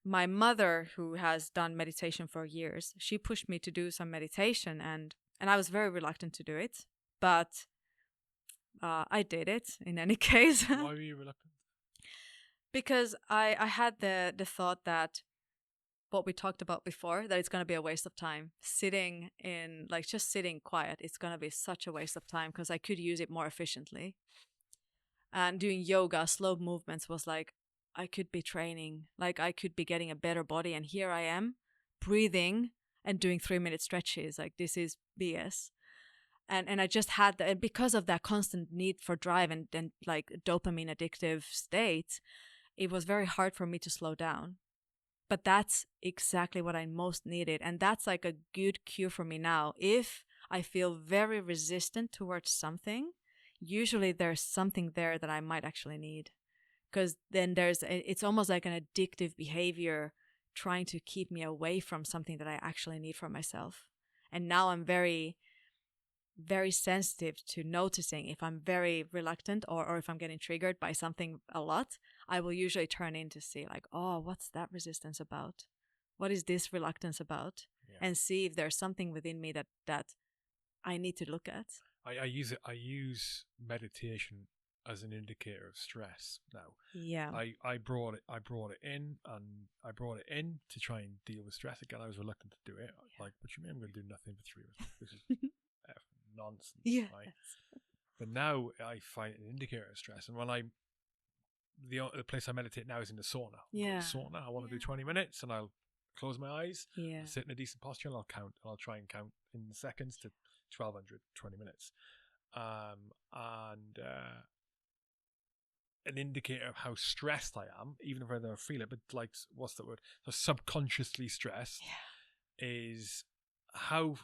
my mother, who has done meditation for years, she pushed me to do some meditation, and I was very reluctant to do it, but I did it in any case. Why were you reluctant? Because I had the thought that what we talked about before, that it's going to be a waste of time. Sitting in, like just sitting quiet, it's going to be such a waste of time because I could use it more efficiently. And doing yoga, slow movements was like, I could be training, like I could be getting a better body. And here I am breathing and doing 3-minute stretches. Like this is BS. And I just had that, and because of that constant need for drive and like dopamine addictive state, it was very hard for me to slow down. But that's exactly what I most needed. And that's like a good cue for me now. If I feel very resistant towards something, usually there's something there that I might actually need. Because then it's almost like an addictive behavior trying to keep me away from something that I actually need for myself. And now I'm very, very sensitive to noticing if I'm very reluctant or if I'm getting triggered by something a lot. I will usually turn in to see like, oh, what's that resistance about? What is this reluctance about? Yeah. And see if there's something within me that I need to look at. I use meditation as an indicator of stress now. Yeah. I brought it in to try and deal with stress. Again, I was reluctant to do it. Like, what you mean I'm going to do nothing for 3 hours? This is nonsense. Yes. Right? But now I find it an indicator of stress. And when the place I meditate now is in the sauna. Yeah. I want to do 20 minutes and I'll close my eyes. Yeah. I'll sit in a decent posture and I'll count. And I'll try and count in seconds to 1200, 20 minutes. An indicator of how stressed I am, even if I don't feel it, but like, what's the word? So subconsciously stressed is how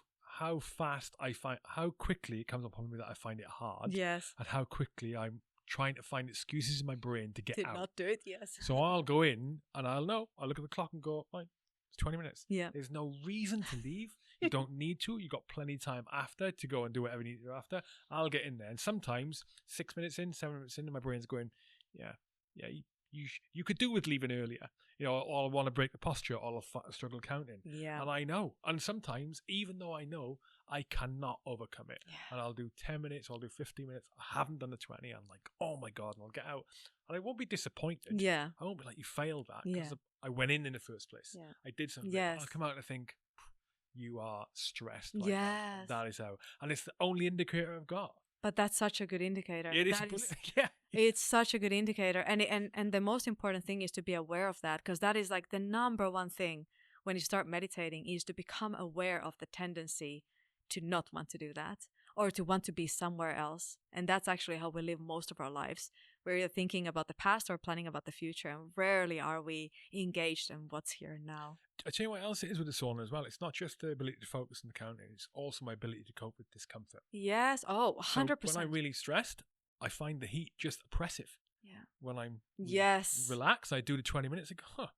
fast I find, how quickly it comes upon me that I find it hard. Yes. And how quickly I'm trying to find excuses in my brain to get out. Not do it, yes. So I'll go in and I'll look at the clock and go, fine, it's 20 minutes. Yeah. There's no reason to leave. You don't need to. You've got plenty of time after to go and do whatever you need to do after. I'll get in there. And sometimes 6 minutes in, 7 minutes in, and my brain's going, you could do with leaving earlier. Or I want to break the posture, or I'll struggle counting. Yeah. And I know. And sometimes, even though I know, I cannot overcome it. Yeah. And I'll do 10 minutes, I'll do 15 minutes. I haven't done the 20. I'm like, oh my God, and I'll get out. And I won't be disappointed. Yeah. I won't be like, you failed that. Because I went in the first place. Yeah. I did something. Yes. I'll come out and think, you are stressed. Yes. That is how. And it's the only indicator I've got. But that's such a good indicator. It is. Yeah. It's such a good indicator. And the most important thing is to be aware of that, because that is like the number one thing when you start meditating is to become aware of the tendency to not want to do that or to want to be somewhere else. And that's actually how we live most of our lives. We're thinking about the past or planning about the future, and rarely are we engaged in what's here now. I tell you what else it is with the sauna as well. It's not just the ability to focus on the counting. It's also my ability to cope with discomfort. Yes. Oh, 100%. So when I'm really stressed, I find the heat just oppressive. Yeah. When I'm yes relaxed, I do the 20 minutes and go,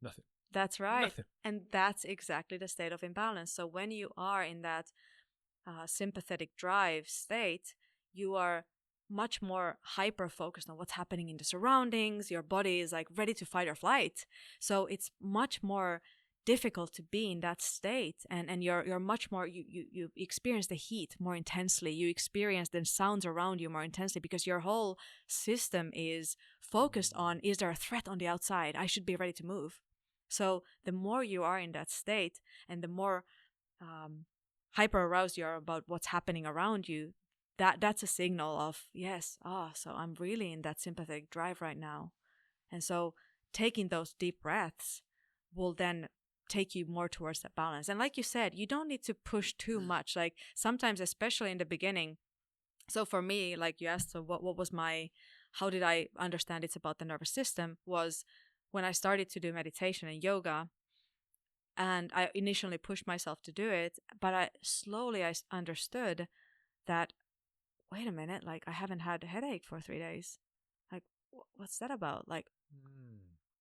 nothing. That's right. Nothing. And that's exactly the state of imbalance. So when you are in that sympathetic drive state, you are much more hyper focused on what's happening in the surroundings. Your body is like ready to fight or flight. So it's much more difficult to be in that state, and you're much more, you experience the heat more intensely. You experience the sounds around you more intensely because your whole system is focused on, is there a threat on the outside? I should be ready to move. So the more you are in that state and the more hyper aroused you are about what's happening around you, that's a signal of, yes, so I'm really in that sympathetic drive right now. And so taking those deep breaths will then take you more towards that balance. And like you said, you don't need to push too much. Like sometimes, especially in the beginning. So for me, like you asked, so what was how did I understand it's about the nervous system, was when I started to do meditation and yoga. And I initially pushed myself to do it, but I understood that, wait a minute, like I haven't had a headache for 3 days. Like, what's that about? Like,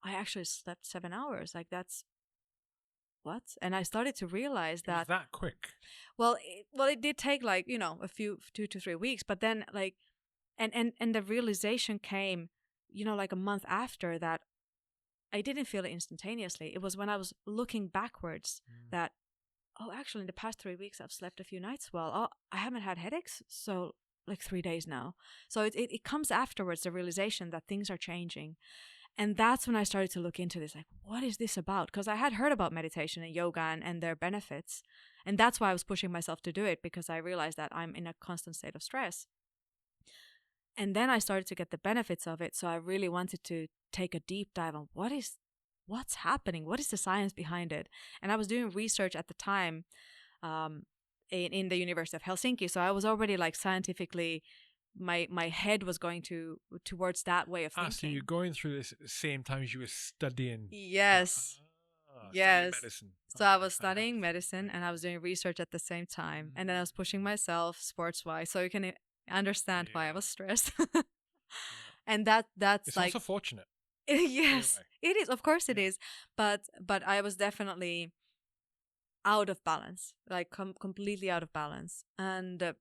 I actually slept 7 hours. Like, that's what? And I started to realize that. Was that quick? Well, it did take like, a few 2 to 3 weeks, but then like, and the realization came, like a month after that. I didn't feel it instantaneously. It was when I was looking backwards that, actually in the past 3 weeks I've slept a few nights well. I haven't had headaches, so like 3 days now. So it comes afterwards, the realization that things are changing. And that's when I started to look into this, like, what is this about? Because I had heard about meditation and yoga and their benefits. And that's why I was pushing myself to do it, because I realized that I'm in a constant state of stress. And then I started to get the benefits of it. So I really wanted to take a deep dive on what's happening? What is the science behind it? And I was doing research at the time in the University of Helsinki. So I was already like scientifically, my head was going towards that way of thinking. So you're going through this at the same time as you were studying. Yes. Yes. Medicine. So I was studying medicine and I was doing research at the same time. And then I was pushing myself sports-wise. So you can understand why I Yeah. was stressed. Yeah. And that's It's like also fortunate. yes, Anyway. it is. Of course it Yeah. is. But I was definitely out of balance, like completely out of balance. And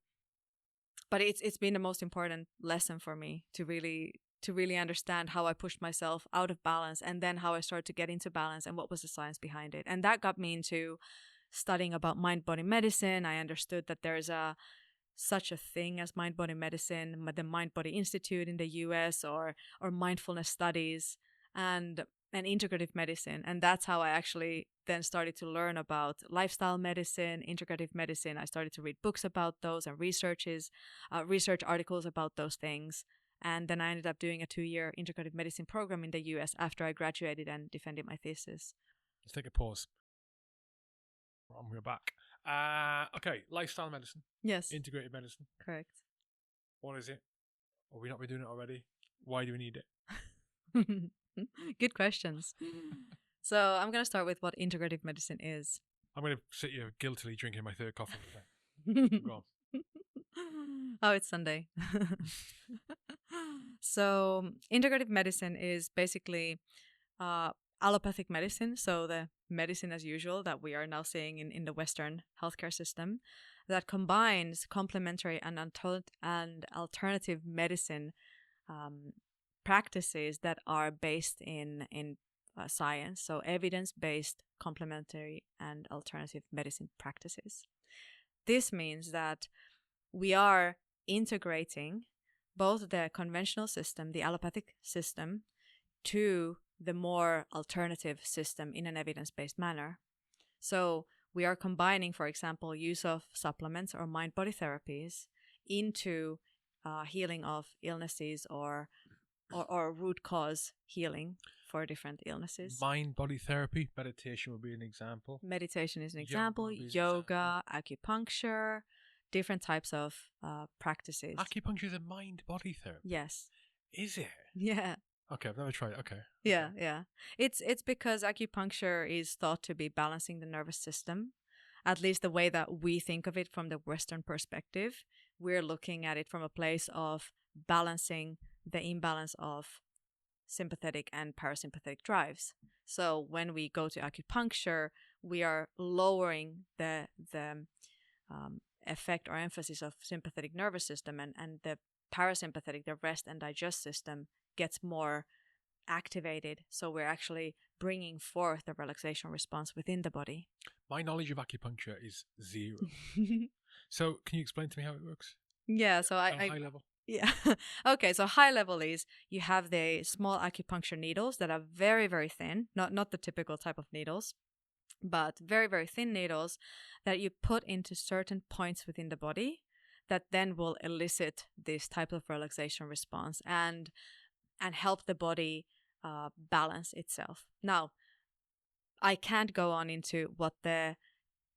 but it's been the most important lesson for me to really understand how I pushed myself out of balance, and then how I started to get into balance and what was the science behind it. And that got me into studying about mind body medicine. I understood that there's such a thing as mind body medicine, the Mind Body Institute in the US, or mindfulness studies, and integrative medicine. And that's how I actually then started to learn about lifestyle medicine, integrative medicine. I started to read books about those and research articles about those things. And then I ended up doing a 2-year integrative medicine program in the US after I graduated and defended my thesis. Let's take a pause. We're back. Okay, lifestyle medicine, Yes, integrated medicine. correct. What is it? Are we not been doing it already? Why do we need it? Good questions. So I'm going to start with what integrative medicine is. I'm going to sit here guiltily drinking my third coffee today. Go on. Oh, it's Sunday. So integrative medicine is basically allopathic medicine, so the medicine as usual that we are now seeing in the Western healthcare system, that combines complementary and alternative medicine practices that are based in science, so evidence-based complementary and alternative medicine practices. This means that we are integrating both the conventional system, the allopathic system, to the more alternative system in an evidence-based manner. So we are combining, for example, use of supplements or mind-body therapies into healing of illnesses or root cause healing for different illnesses. Mind-body therapy, meditation would be an example. Meditation is an example. Yoga, acupuncture, different types of practices. Acupuncture is a mind-body therapy? Yes. Is it? Yeah. Okay, I've never tried it. Okay. Yeah, yeah. It's because acupuncture is thought to be balancing the nervous system, at least the way that we think of it from the Western perspective. We're looking at it from a place of balancing the imbalance of sympathetic and parasympathetic drives. So when we go to acupuncture, we are lowering the effect or emphasis of sympathetic nervous system, and the parasympathetic, the rest and digest system, gets more activated. So we're actually bringing forth the relaxation response within the body. My knowledge of acupuncture is zero. So can you explain to me how it works? Yeah, so At a high level. Yeah. Okay, so high level is you have the small acupuncture needles that are very, very thin, not the typical type of needles, but very, very thin needles that you put into certain points within the body that then will elicit this type of relaxation response and help the body balance itself. Now, I can't go on into what the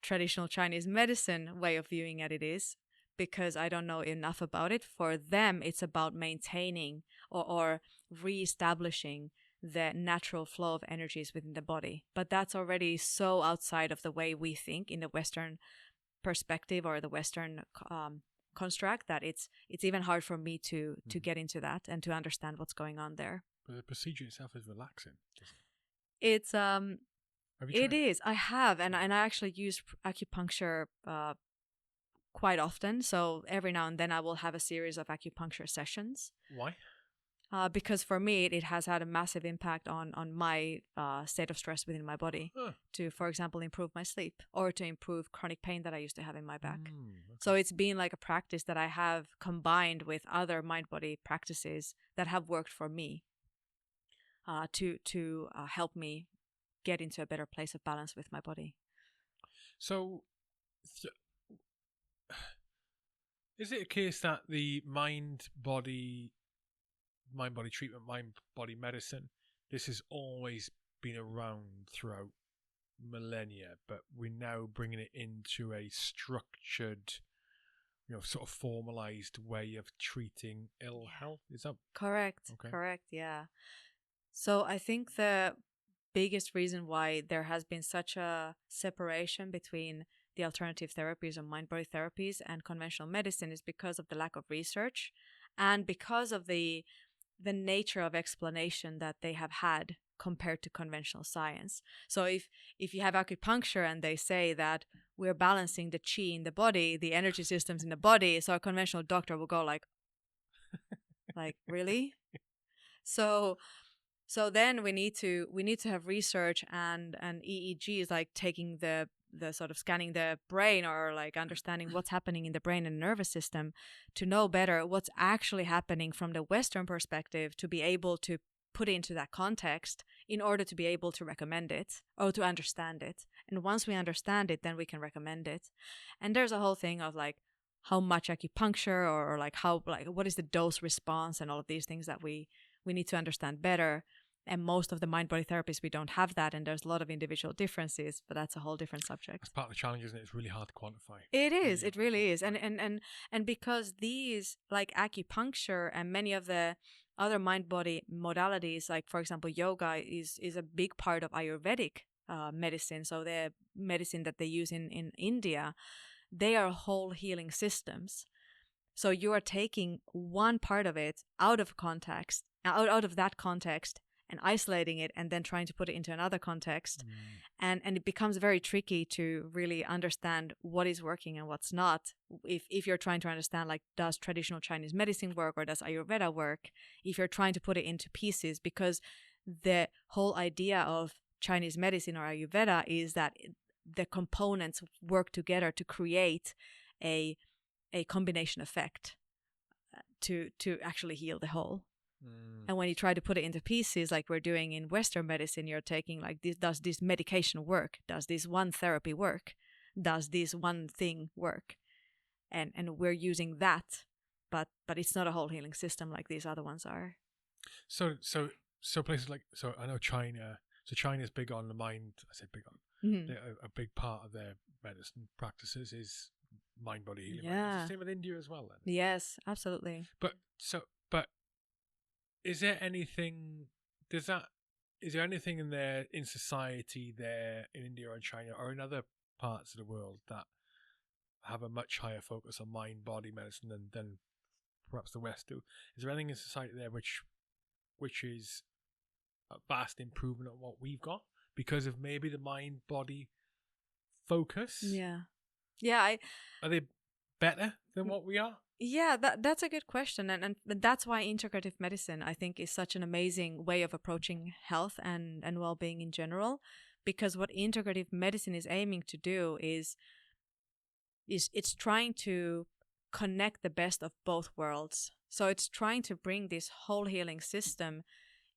traditional Chinese medicine way of viewing it is, because I don't know enough about it. For them, it's about maintaining or re-establishing the natural flow of energies within the body. But that's already so outside of the way we think in the Western perspective or the Western construct that it's even hard for me to get into that and to understand what's going on there. But the procedure itself is relaxing. It's it is. I have, and I actually use acupuncture quite often. So every now and then I will have a series of acupuncture sessions. Why? Because for me, it has had a massive impact on my state of stress within my body. To, for example, improve my sleep or to improve chronic pain that I used to have in my back. Okay. So it's been like a practice that I have combined with other mind-body practices that have worked for me to help me get into a better place of balance with my body. So is it a case that the mind-body treatment, mind-body medicine, this has always been around throughout millennia, but we're now bringing it into a structured, sort of formalized way of treating ill health? Is that correct? Okay. Correct, yeah. So I think the biggest reason why there has been such a separation between the alternative therapies or mind-body therapies and conventional medicine is because of the lack of research and because of the nature of explanation that they have had compared to conventional science. So if you have acupuncture and they say that we're balancing the chi in the body, the energy systems in the body, so a conventional doctor will go like really? So then we need to have research and EEGs, like taking the sort of scanning the brain or like understanding what's happening in the brain and nervous system to know better what's actually happening from the Western perspective, to be able to put it into that context in order to be able to recommend it or to understand it. And once we understand it, then we can recommend it. And there's a whole thing of like how much acupuncture or like how, like what is the dose response and all of these things that we need to understand better. And most of the mind-body therapies, we don't have that, and there's a lot of individual differences, but that's a whole different subject. That's part of the challenge, isn't it? It's really hard to quantify. It is. It really is. And because these, like acupuncture and many of the other mind-body modalities, like for example, yoga is a big part of Ayurvedic medicine. So the medicine that they use in India, they are whole healing systems. So you are taking one part of it out of context, out of that context, and isolating it and then trying to put it into another context. And it becomes very tricky to really understand what is working and what's not. If you're trying to understand, like, does traditional Chinese medicine work or does Ayurveda work? If you're trying to put it into pieces, because the whole idea of Chinese medicine or Ayurveda is that the components work together to create a combination effect to actually heal the whole. And when you try to put it into pieces like we're doing in Western medicine, you're taking like, does this medication work? Does this one therapy work? Does this one thing work? And we're using that, but it's not a whole healing system like these other ones are. So places like, so I know China. So China's big on the mind. I said big on. A big part of their medicine practices is mind-body healing. Yeah. It's the same with India as well, then. Yes, absolutely. But is there anything? Is there anything in society there in India or in China or in other parts of the world that have a much higher focus on mind-body medicine than perhaps the West do? Is there anything in society there which is a vast improvement on what we've got because of maybe the mind-body focus? Yeah. Are they better than what we are? Yeah, that's a good question. And that's why integrative medicine, I think, is such an amazing way of approaching health and well-being in general. Because what integrative medicine is aiming to do is it's trying to connect the best of both worlds. So it's trying to bring this whole healing system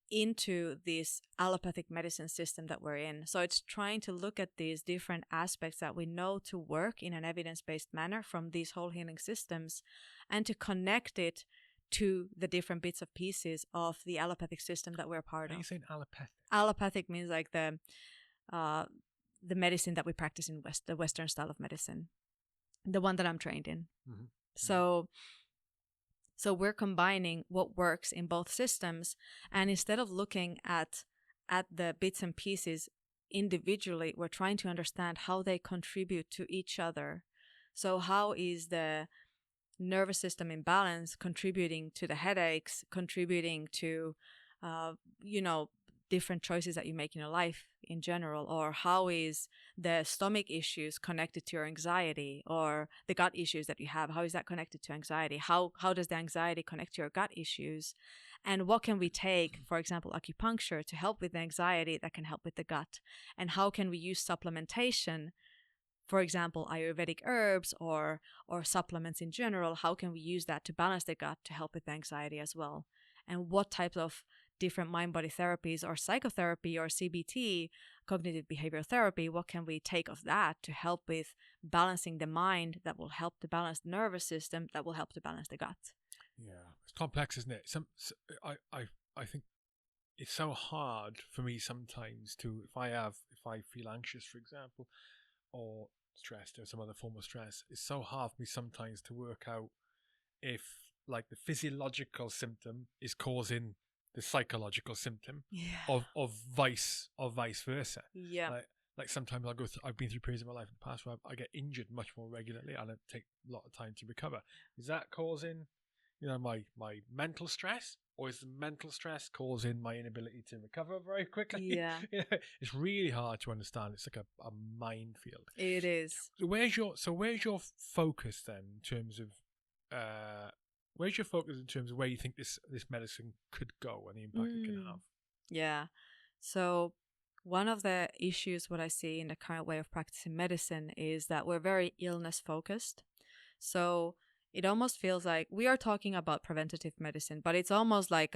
into this allopathic medicine system that we're in. So it's trying to look at these different aspects that we know to work in an evidence-based manner from these whole healing systems and to connect it to the different bits of pieces of the allopathic system that we're part of. Are you saying allopathic? Allopathic means like the medicine that we practice in the Western style of medicine, the one that I'm trained in. So we're combining what works in both systems, and instead of looking at the bits and pieces individually, we're trying to understand how they contribute to each other. So how is the nervous system imbalance contributing to the headaches, contributing to, different choices that you make in your life in general? Or how is the stomach issues connected to your anxiety, or the gut issues that you have? How is that connected to anxiety? How does the anxiety connect to your gut issues? And what can we take, for example, acupuncture to help with the anxiety that can help with the gut? And how can we use supplementation, for example, Ayurvedic herbs or supplements in general? How can we use that to balance the gut to help with the anxiety as well? And what types of different mind-body therapies or psychotherapy or CBT, cognitive behavioral therapy, what can we take of that to help with balancing the mind that will help to balance the nervous system that will help to balance the gut? Yeah, it's complex, isn't it? I think it's so hard for me sometimes to, if I feel anxious, for example, or stressed or some other form of stress, it's so hard for me sometimes to work out if like the physiological symptom is causing the psychological symptom of vice versa. Yeah. like sometimes I've been through periods of my life in the past where I get injured much more regularly and it take a lot of time to recover. Is that causing, my mental stress, or is the mental stress causing my inability to recover very quickly? Yeah. It's really hard to understand. It's like a minefield. It is. Where's your focus then in terms of where's your focus in terms of where you think this medicine could go and the impact it can have? Yeah. So one of the issues what I see in the current way of practicing medicine is that we're very illness focused. So it almost feels like we are talking about preventative medicine, but it's almost like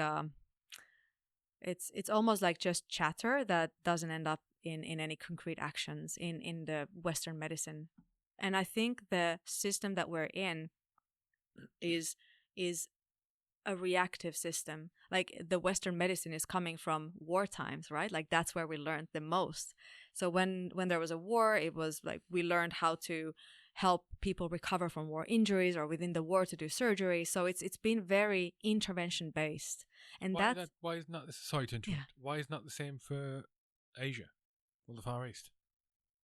it's almost like just chatter that doesn't end up in any concrete actions in the Western medicine. And I think the system that we're in is a reactive system. Like the Western medicine is coming from war times, right? Like that's where we learned the most. So when there was a war, it was like we learned how to help people recover from war injuries, or within the war to do surgery. So it's been very intervention based. And why is not this? Sorry to interrupt. Yeah. Why is not the same for Asia or the Far East?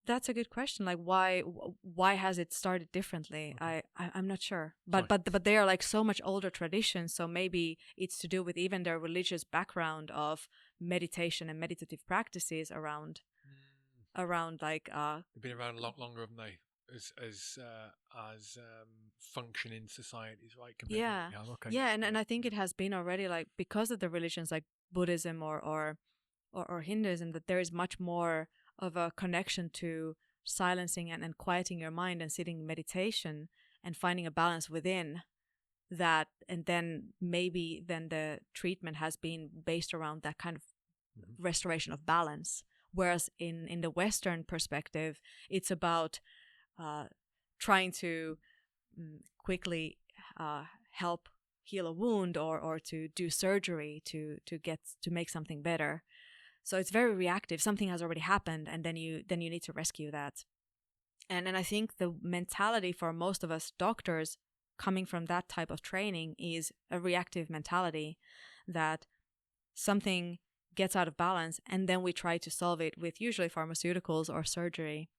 That's a good question. Like why has it started differently? Okay. I'm not sure. But they are like so much older traditions, so maybe it's to do with even their religious background of meditation and meditative practices around like they've been around a lot longer, haven't they? As functioning societies, right? Yeah. Okay. Yeah, and I think it has been already, like, because of the religions like Buddhism or Hinduism, that there is much more of a connection to silencing and quieting your mind and sitting in meditation and finding a balance within that. And then maybe then the treatment has been based around that kind of restoration of balance. Whereas in the Western perspective, it's about trying to quickly help heal a wound or to do surgery to make something better. So it's very reactive. Something has already happened, and then you need to rescue that. And I think the mentality for most of us doctors coming from that type of training is a reactive mentality, that something gets out of balance and then we try to solve it with usually pharmaceuticals or surgery.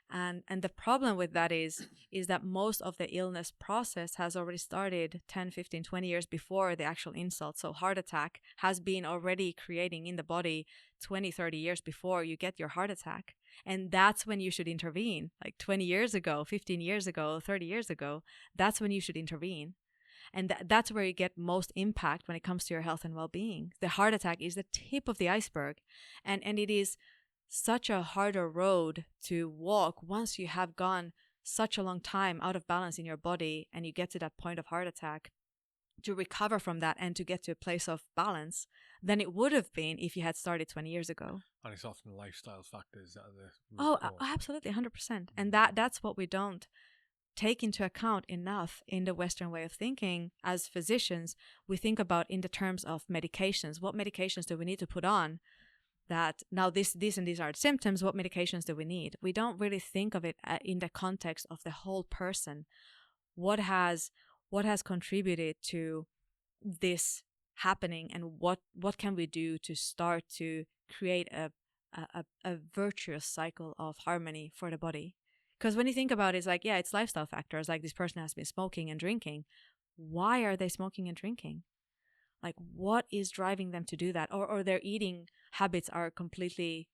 And the problem with that is that most of the illness process has already started 10, 15, 20 years before the actual insult. So heart attack has been already creating in the body 20, 30 years before you get your heart attack. And that's when you should intervene. Like 20 years ago, 15 years ago, 30 years ago, that's when you should intervene. And that's where you get most impact when it comes to your health and well-being. The heart attack is the tip of the iceberg. And it is such a harder road to walk once you have gone such a long time out of balance in your body and you get to that point of heart attack, to recover from that and to get to a place of balance than it would have been if you had started 20 years ago. And it's often lifestyle factors that are the absolutely, 100%. And that's what we don't take into account enough in the Western way of thinking. As physicians, we think about in the terms of medications. What medications do we need to put on? That now this and these are the symptoms, what medications do we need? We don't really think of it in the context of the whole person. What has contributed to this happening, and what can we do to start to create a virtuous cycle of harmony for the body? Because when you think about it, it's like, yeah, it's lifestyle factors. Like this person has been smoking and drinking. Why are they smoking and drinking? Like, what is driving them to do that? Or their eating habits are completely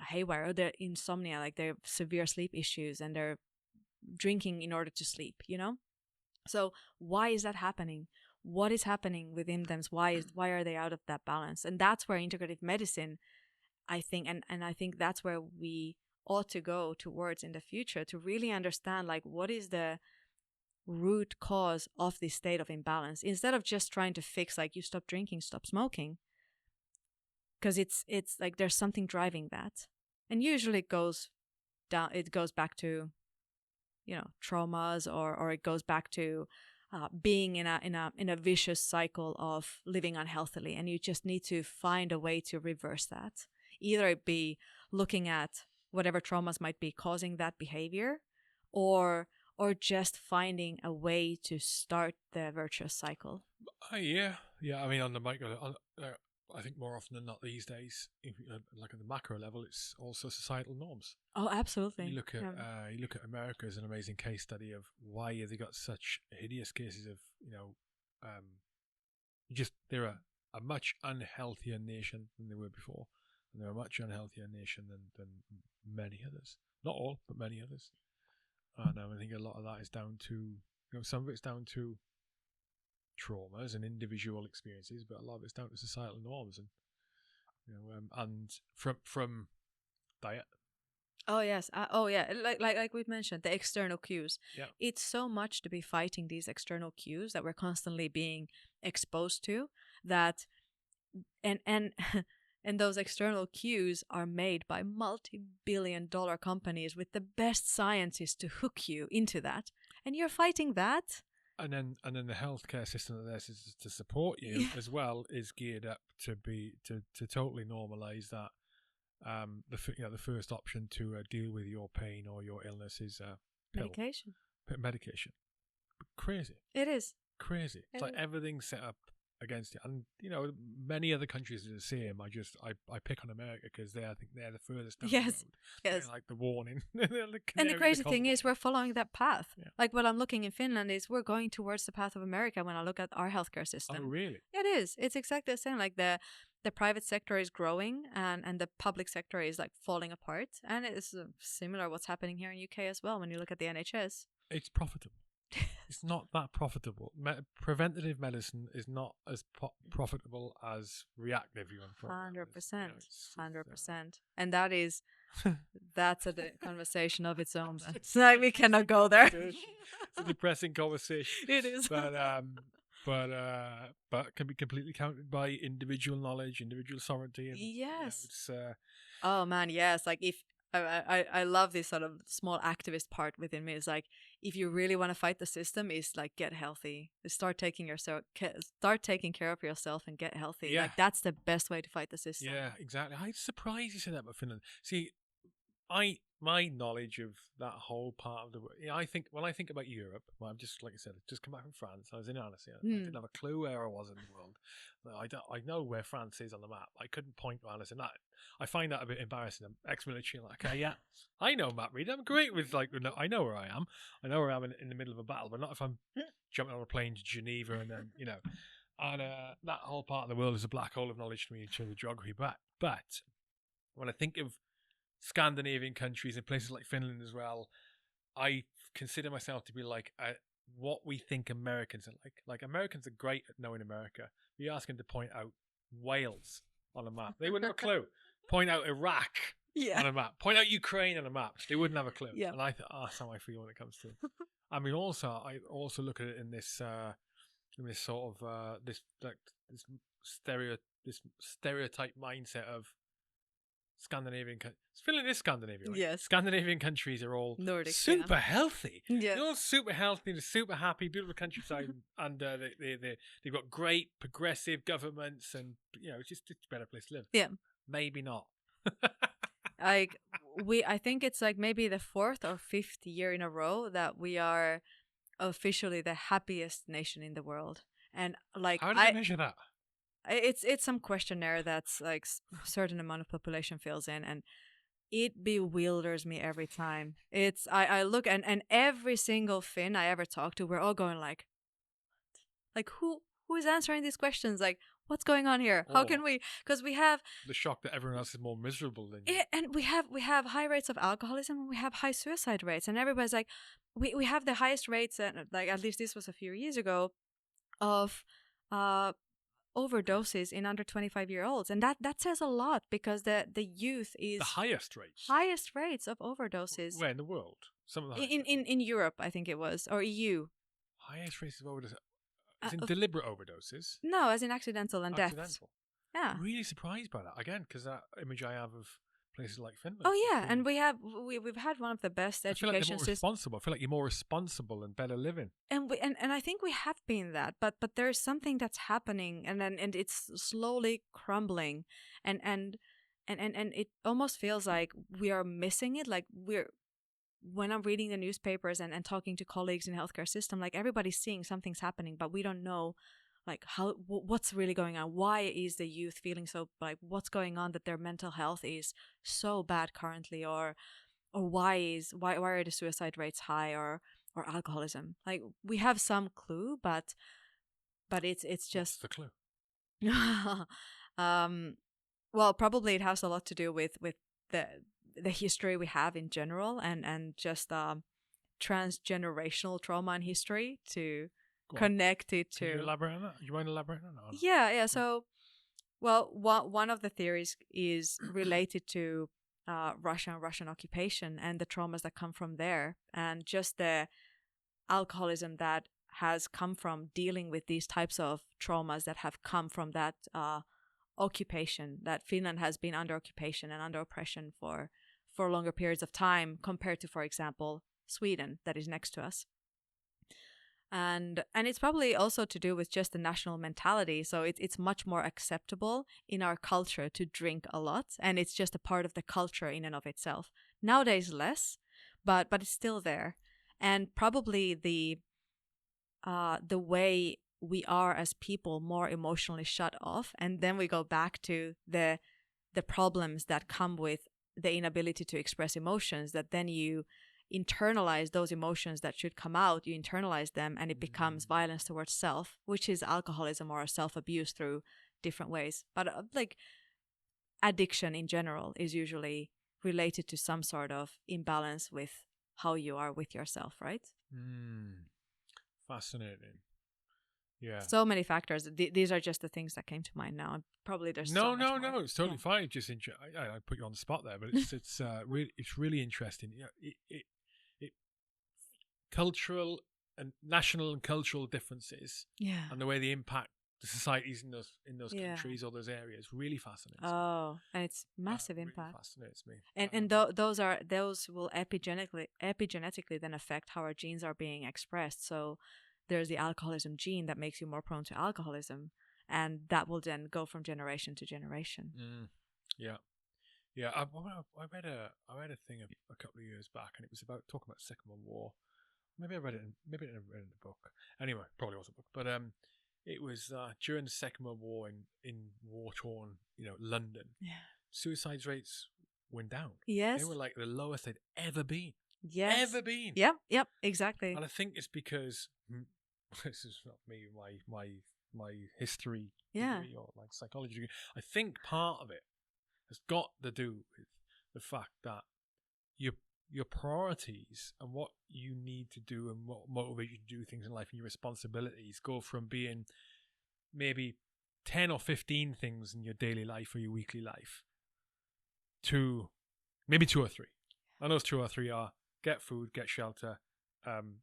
haywire, or their insomnia, like they have severe sleep issues and they're drinking in order to sleep, So why is that happening? What is happening within them? Why are they out of that balance? And that's where integrative medicine, I think, and I think that's where we ought to go towards in the future, to really understand, like, what is the root cause of this state of imbalance, instead of just trying to fix, like, you stop drinking, stop smoking, because it's like there's something driving that. And usually it goes back to traumas, or it goes back to being in a vicious cycle of living unhealthily, and you just need to find a way to reverse that. Either it be looking at whatever traumas might be causing that behavior, or just finding a way to start the virtuous cycle. Yeah. I mean, on I think more often than not these days, like at the macro level, it's also societal norms. Oh, absolutely. You look at America as an amazing case study of why have they got such hideous cases of they're a much unhealthier nation than they were before, and they're a much unhealthier nation than many others. Not all, but many others. And I think a lot of that is down to some of it's down to traumas and individual experiences, but a lot of it's down to societal norms and from diet. Oh yes. Like we've mentioned, the external cues. Yeah. It's so much to be fighting these external cues that we're constantly being exposed to, that and and those external cues are made by multi-billion-dollar companies with the best scientists to hook you into that, and you're fighting that. And then the healthcare system that this is to support you as well is geared up to totally normalize that. The first option to deal with your pain or your illness is medication. Medication. Crazy. It is crazy. It's like everything's set up against it, and many other countries are the same. I pick on America because I think they're the furthest down the road. Yes, like the warning. And the crazy thing is, we're following that path. Yeah. Like what I'm looking in Finland is we're going towards the path of America when I look at our healthcare system. Oh, really? It is. It's exactly the same. Like the private sector is growing and the public sector is like falling apart, and it's similar what's happening here in UK as well. When you look at the NHS, it's profitable. It's not that profitable. Preventative medicine is not as profitable as reactive. 100%, 100%, and that's a conversation of its own. It's like we cannot go there. It's a depressing conversation. It is, but can be completely countered by individual knowledge, individual sovereignty. And, yes. Oh man, yes. Like if I love this sort of small activist part within me. Is like, if you really want to fight the system, is like get healthy. Start taking care of yourself and get healthy. Yeah. Like that's the best way to fight the system. Yeah, exactly. I'm surprised you said that about Finland. See, my knowledge of that whole part of the world. When I think about Europe, well, I'm just like I said, I've just come back from France. I was in Annecy. I didn't have a clue where I was in the world. I know where France is on the map. I couldn't point to Annecy. I find that a bit embarrassing. I'm ex-military. Like, okay, yeah, I know map reading. I'm great with I know where I am. I know where I am in the middle of a battle, but not if I'm jumping on a plane to Geneva and then And that whole part of the world is a black hole of knowledge to me in terms of geography. But when I think of Scandinavian countries and places like Finland as well, I consider myself to be like what we think Americans are like. Like Americans are great at knowing America. You ask them to point out Wales on a map, they wouldn't have a clue. Point out Iraq on a map. Point out Ukraine on a map. They wouldn't have a clue. Yeah. And I thought, that's how I feel when it comes to. I mean, I also look at it in this sort of this stereotype mindset of Scandinavian countries. Finland is Scandinavia, right? Yes. Scandinavian countries are all Nordic, super healthy. Yeah. They're all super healthy. They're super happy, beautiful countryside, and they've got great progressive governments, and it's a better place to live. Yeah. Maybe not. I think it's like maybe the 4th or 5th year in a row that we are officially the happiest nation in the world. And like, how do you measure that? It's some questionnaire that's like a certain amount of population fills in, and it bewilders me every time. It's I look and every single Finn I ever talk to, we're all going like who is answering these questions? Like, what's going on here? How can we? Because we have the shock that everyone else is more miserable than you. Yeah, and we have high rates of alcoholism, and we have high suicide rates, and everybody's like, we have the highest rates, and like at least this was a few years ago, of overdoses in under 25-year-olds, and that says a lot, because the youth is the highest rates of overdoses. Where in the world? Some of the in Europe, I think it was, or EU. Highest rates of overdoses. As in deliberate overdoses? No, as in accidental and deaths. Yeah. I'm really surprised by that, again, because that image I have of places like Finland. Oh yeah, and we've had one of the best education systems. I feel like you're more responsible and better living. And I think we have been that, but there's something that's happening, and it's slowly crumbling, and it almost feels like we are missing it. Like when I'm reading the newspapers and talking to colleagues in the healthcare system, like everybody's seeing something's happening, but we don't know like what's really going on? Why is the youth feeling so, like, what's going on that their mental health is so bad currently, or why are the suicide rates high, or alcoholism? Like, we have some clue, but it's What's just the clue? well, probably it has a lot to do with the history we have in general, and just transgenerational trauma and history to connect it to. Can you elaborate on that? You mind elaborating on that? Yeah. So, well, one of the theories is related to Russian occupation and the traumas that come from there, and just the alcoholism that has come from dealing with these types of traumas that have come from that occupation, that Finland has been under occupation and under oppression for longer periods of time, compared to, for example, Sweden, that is next to us. And it's probably also to do with just the national mentality. So it's much more acceptable in our culture to drink a lot, and it's just a part of the culture in and of itself. Nowadays less, but it's still there. And probably the way we are as people more emotionally shut off, and then we go back to the problems that come with the inability to express emotions, that then you internalize those emotions that should come out, you internalize them, and it becomes violence towards self, which is alcoholism or self-abuse through different ways. But like, addiction in general is usually related to some sort of imbalance with how you are with yourself, right? Fascinating. Yeah. So many factors. These are just the things that came to mind now. Probably there's no, so much more. it's totally fine. Just I put you on the spot there, but it's really interesting. Yeah, it cultural and national and cultural differences, and the way they impact the societies in those countries or those areas really fascinates me. And it's massive impact. Really fascinates me. And those will epigenetically then affect how our genes are being expressed. So there's the alcoholism gene that makes you more prone to alcoholism, and that will then go from generation to generation. Yeah. I read a thing a couple of years back, and it was talking about the Second World War. Maybe I read it. Maybe I read it in a book. Anyway, probably wasn't a book, but it was during the Second World War in war-torn, London. Yeah. Suicide rates went down. Yes. They were like the lowest they'd ever been. Yes. Ever been. Yep, exactly. And I think it's because this is not me, my history degree or like psychology degree. I think part of it has got to do with the fact that your priorities and what you need to do and what motivates you to do things in life and your responsibilities go from being maybe 10 or 15 things in your daily life or your weekly life to maybe 2 or 3. And those 2 or 3 are get food, get shelter, and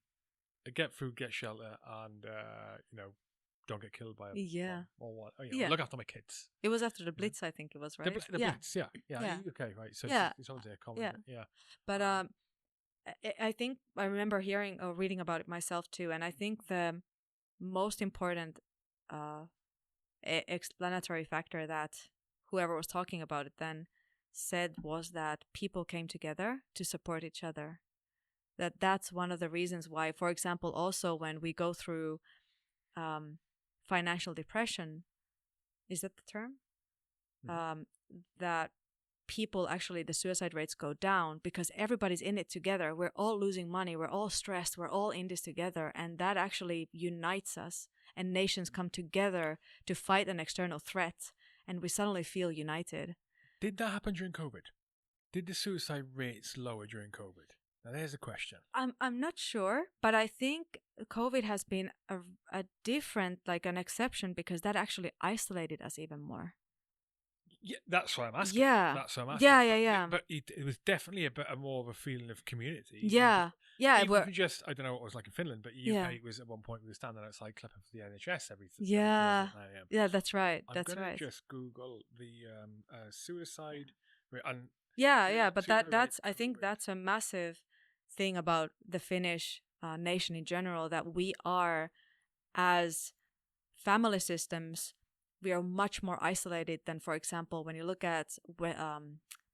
don't get killed by a bomb or what. Look after my kids. It was after the Blitz, I think it was, right? The Blitz, yeah. Okay, right. So it's always a common. Yeah. But I think I remember hearing or reading about it myself too, and I think the most important explanatory factor that whoever was talking about it then said was that people came together to support each other. That's one of the reasons why, for example, also when we go through financial depression, is that the term? That people actually, the suicide rates go down because everybody's in it together. We're all losing money. We're all stressed. We're all in this together. And that actually unites us. And nations come together to fight an external threat. And we suddenly feel united. Did that happen during COVID? Did the suicide rates lower during COVID? Now there's a question. I'm not sure, but I think COVID has been a different, like an exception, because that actually isolated us even more. Yeah, that's what I'm asking. Yeah. That's what I'm asking. Yeah. But it was definitely a bit more of a feeling of community. Yeah. Even if you just, I don't know what it was like in Finland, but UK was at one point we were standing outside clapping for the NHS every Thursday. Yeah, that's right. I'm going to just Google the suicide rate. But that's I think that's a massive thing about the Finnish nation in general, that we are, as family systems, we are much more isolated than, for example, when you look at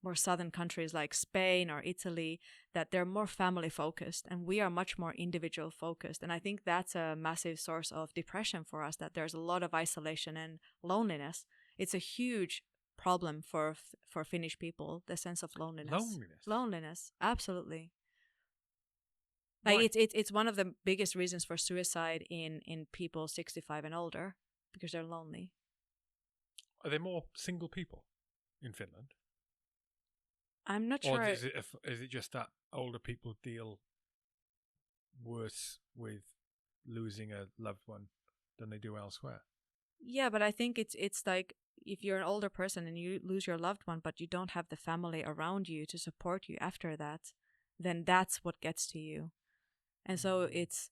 more southern countries like Spain or Italy, that they're more family focused and we are much more individual focused. And I think that's a massive source of depression for us, that there's a lot of isolation and loneliness. It's a huge problem for Finnish people, the sense of loneliness. Loneliness, absolutely. Like it's one of the biggest reasons for suicide in people 65 and older, because they're lonely. Are there more single people in Finland? I'm not sure. Or is it just that older people deal worse with losing a loved one than they do elsewhere? Yeah, but I think it's like if you're an older person and you lose your loved one, but you don't have the family around you to support you after that, then that's what gets to you. And so it's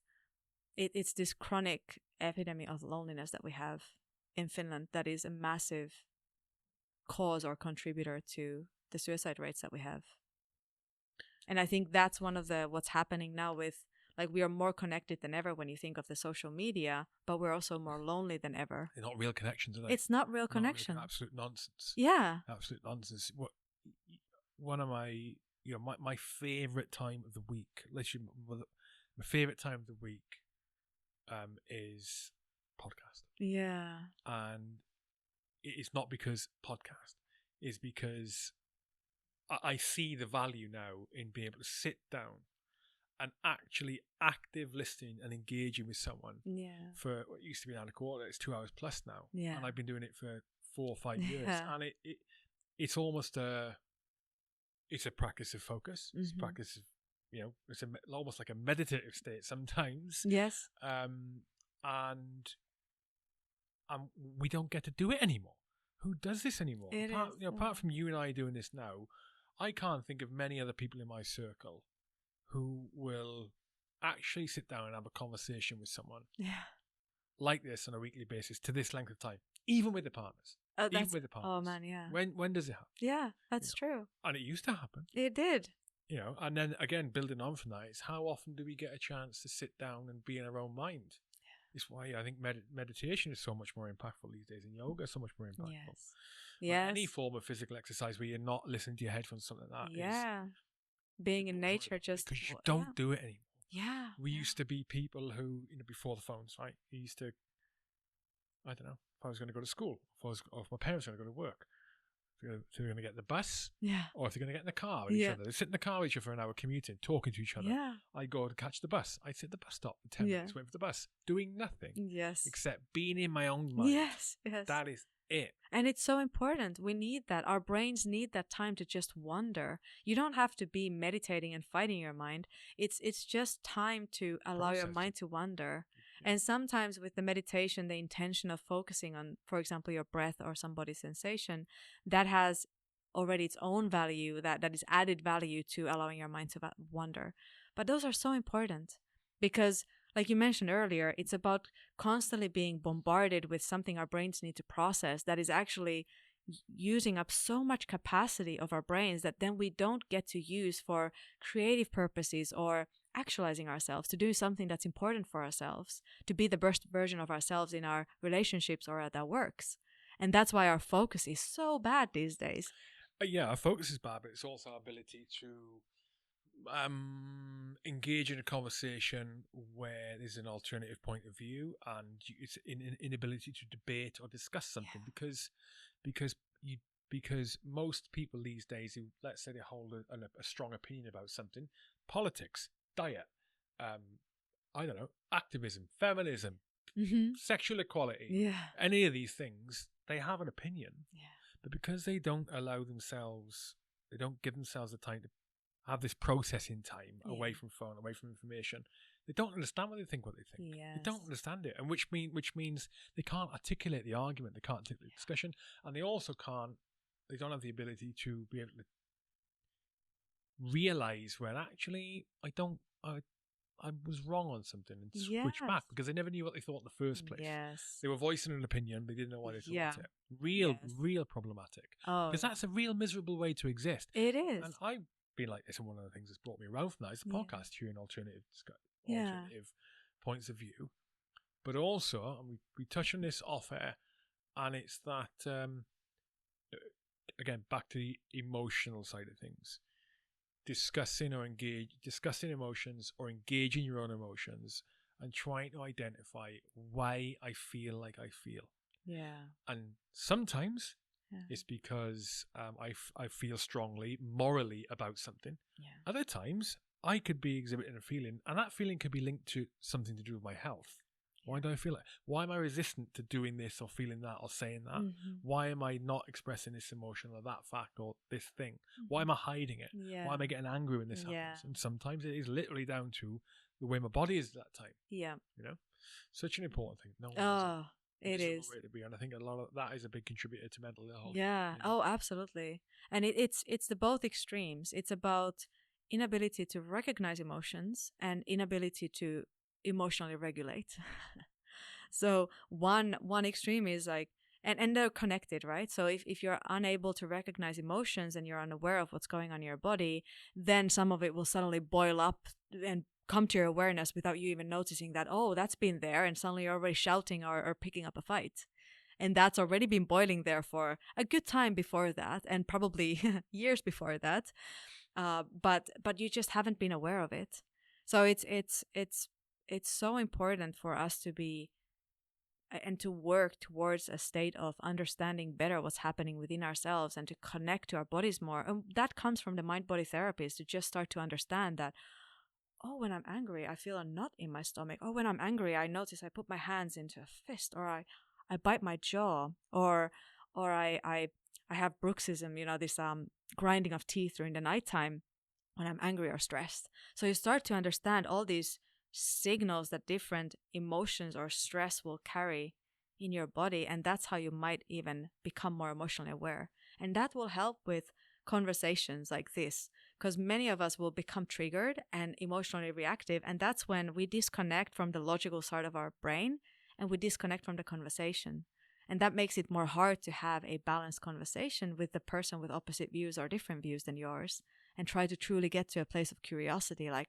this chronic epidemic of loneliness that we have in Finland that is a massive cause or contributor to the suicide rates that we have. And I think that's one of what's happening now with, like, we are more connected than ever when you think of the social media, but we're also more lonely than ever. They're not real connections, are they? It's not real connection. Absolute nonsense. Yeah. Absolute nonsense. One of my, my favorite time of the week, literally my favorite time of the week is podcast. Yeah. And it's not because podcast, it's because I see the value now in being able to sit down and actually active listening and engaging with someone. Yeah. For what used to be an hour and a quarter, it's 2 hours plus now. Yeah. And I've been doing it for 4 or 5 years. Yeah. And it's almost it's a practice of focus. It's a practice of, it's almost like a meditative state sometimes. Yes. And we don't get to do it anymore. Who does this anymore? Apart from you and I doing this now, I can't think of many other people in my circle who will actually sit down and have a conversation with someone like this on a weekly basis to this length of time, even with the partners. Even with the partners. Oh man, yeah. When does it happen? Yeah, that's true. And it used to happen. It did. And then again, building on from that is how often do we get a chance to sit down and be in our own mind? It's why I think meditation is so much more impactful these days, and yoga is so much more impactful. Yes. Yes. Any form of physical exercise where you're not listening to your headphones, something like that. Yeah. Being in nature, just because you don't do it anymore. Yeah. We used to be people who, before the phones, right? We used to, I don't know, if I was going to go to school, or if my parents were going to go to work, if they're going to get the bus, or if they're going to get in the car with each other. They sit in the car with each other for an hour commuting, talking to each other. Yeah. I go to catch the bus. I sit at the bus stop for 10 minutes, waiting for the bus, doing nothing. Yes. Except being in my own mind. Yes. Yes. That is it. And it's so important. We need that. Our brains need that time to just wander. You don't have to be meditating and fighting your mind. It's just time to allow your mind to wander. And sometimes with the meditation, the intention of focusing on, for example, your breath or somebody's sensation, that has already its own value, that is added value to allowing your mind to wander. But those are so important because, like you mentioned earlier, it's about constantly being bombarded with something our brains need to process that is actually using up so much capacity of our brains that then we don't get to use for creative purposes or actualizing ourselves, to do something that's important for ourselves, to be the best version of ourselves in our relationships or at our works. And that's why our focus is so bad these days. Yeah, our focus is bad, but it's also our ability to engage in a conversation where there's an alternative point of view, and it's an inability to debate or discuss something because most people these days who, let's say, they hold a strong opinion about something, politics, diet, I don't know, activism, feminism, sexual equality, any of these things, they have an opinion. But because they don't allow themselves, they don't give themselves the time to have this processing time away from phone, away from information, they don't understand what they think. They don't understand it, and which means they can't articulate the argument, they can't articulate the discussion, and they also they don't have the ability to be able to realize when actually I was wrong on something and switch back, because they never knew what they thought in the first place. They were voicing an opinion, they didn't know why they thought it. Real problematic. Because that's a real miserable way to exist. It is. And I've been like this, and one of the things that's brought me around from that is the podcast, hearing alternative points of view. But also, and we touch on this off air, and it's that again, back to the emotional side of things. Discussing emotions or engaging your own emotions and trying to identify why I feel like I feel. Yeah. And sometimes it's because I feel strongly morally about something. Yeah. Other times I could be exhibiting a feeling, and that feeling could be linked to something to do with my health. Why do I feel it? Why am I resistant to doing this or feeling that or saying that? Mm-hmm. Why am I not expressing this emotion or that fact or this thing? Mm-hmm. Why am I hiding it? Yeah. Why am I getting angry when this happens? And sometimes it is literally down to the way my body is at that time. Yeah. You know? Such an important thing. No, it is. Way to be, and I think a lot of that is a big contributor to mental health. Yeah. You know? Oh, absolutely. And it's the both extremes. It's about inability to recognize emotions and inability to emotionally regulate. So one extreme is like, and they're connected, right? So if you're unable to recognize emotions and you're unaware of what's going on in your body, then some of it will suddenly boil up and come to your awareness without you even noticing that, oh, that's been there, and suddenly you're already shouting or picking up a fight. And that's already been boiling there for a good time before that, and probably years before that. But you just haven't been aware of it. So it's so important for us to be and to work towards a state of understanding better what's happening within ourselves and to connect to our bodies more. And that comes from the mind-body therapies, to just start to understand that, oh, when I'm angry, I feel a knot in my stomach. Oh, when I'm angry, I notice I put my hands into a fist, or I bite my jaw, or I have bruxism, this grinding of teeth during the nighttime when I'm angry or stressed. So you start to understand all these signals that different emotions or stress will carry in your body, and that's how you might even become more emotionally aware. And that will help with conversations like this, because many of us will become triggered and emotionally reactive, and that's when we disconnect from the logical side of our brain and we disconnect from the conversation. And that makes it more hard to have a balanced conversation with the person with opposite views or different views than yours, and try to truly get to a place of curiosity, like,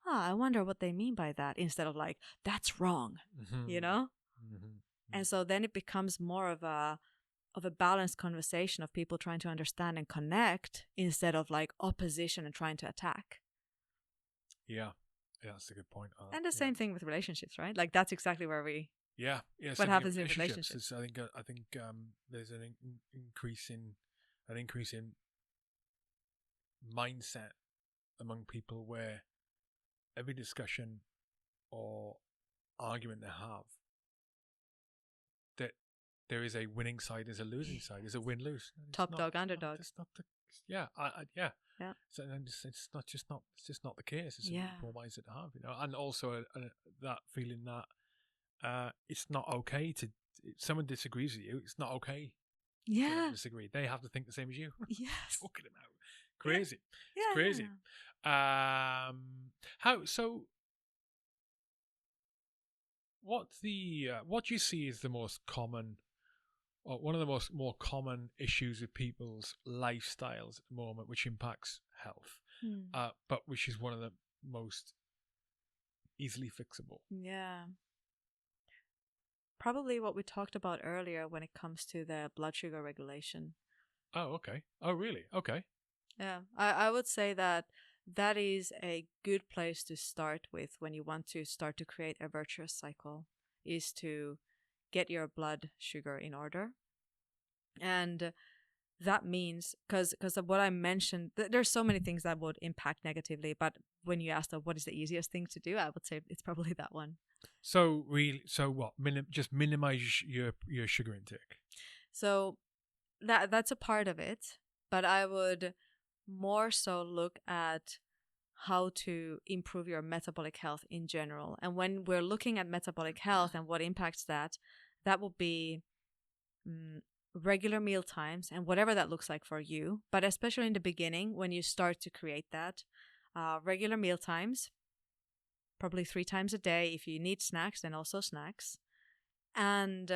I wonder what they mean by that, instead of like, that's wrong, Mm-hmm. Mm-hmm. And so then it becomes more of a balanced conversation of people trying to understand and connect, instead of like opposition and trying to attack. Yeah, that's a good point. And the same thing with relationships, right? Like that's exactly where we what happens in relationships. I think there's an increase in mindset among people where every discussion or argument they have, that there is a winning side, there's a losing side, there's a win-lose. Top dog, underdog. It's not the, yeah. Yeah. So it's just not the case. It's a poor mindset to have, and also that feeling that it's not okay to, if someone disagrees with you, it's not okay. Yeah. To disagree. They have to think the same as you. Yes. Talking about crazy. Yeah. It's crazy. Yeah. What do you see is the most common, or one of the more common issues with people's lifestyles at the moment, which impacts health, but which is one of the most easily fixable? Yeah. Probably what we talked about earlier when it comes to the blood sugar regulation. Oh, okay. Oh, really? Okay. Yeah, I would say that is a good place to start with when you want to start to create a virtuous cycle, is to get your blood sugar in order. And that means, because of what I mentioned, there's so many things that would impact negatively, but when you asked what is the easiest thing to do, I would say it's probably that one. So what? Just minimize your sugar intake. So that's a part of it, but I would more so look at how to improve your metabolic health in general. And when we're looking at metabolic health and what impacts that will be regular meal times and whatever that looks like for you. But especially in the beginning, when you start to create that, regular meal times, probably 3 times a day. If you need snacks, then also snacks. And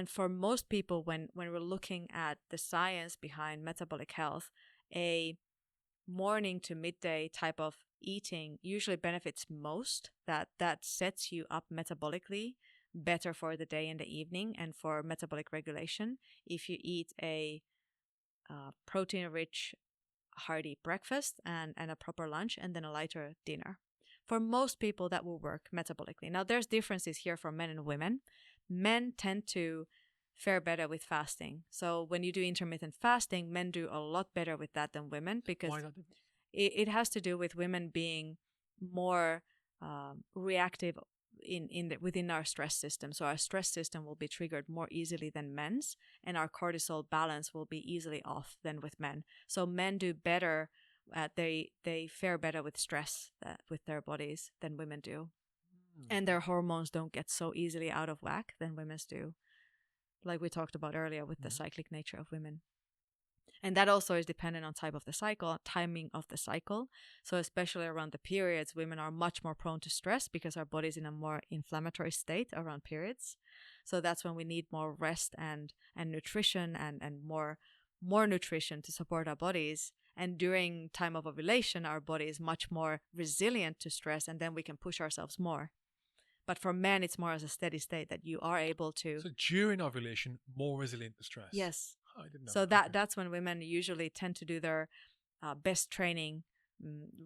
for most people, when we're looking at the science behind metabolic health, a morning to midday type of eating usually benefits most. That sets you up metabolically better for the day and the evening and for metabolic regulation if you eat a protein-rich, hearty breakfast and a proper lunch and then a lighter dinner. For most people, that will work metabolically. Now, there's differences here for men and women. Men tend to fare better with fasting. So when you do intermittent fasting, men do a lot better with that than women because Why not? it has to do with women being more reactive within our stress system. So our stress system will be triggered more easily than men's, and our cortisol balance will be easily off than with men. So men do better. They fare better with stress with their bodies than women do, and their hormones don't get so easily out of whack than women's do, like we talked about earlier with the cyclic nature of women. And that also is dependent on type of the cycle, timing of the cycle. So especially around the periods, women are much more prone to stress because our body's in a more inflammatory state around periods. So that's when we need more rest and nutrition and more nutrition to support our bodies. And during time of ovulation, our body is much more resilient to stress, and then we can push ourselves more. But for men, it's more as a steady state that you are able to. So during ovulation, more resilient to stress. Yes. I didn't know. So that's when women usually tend to do their best training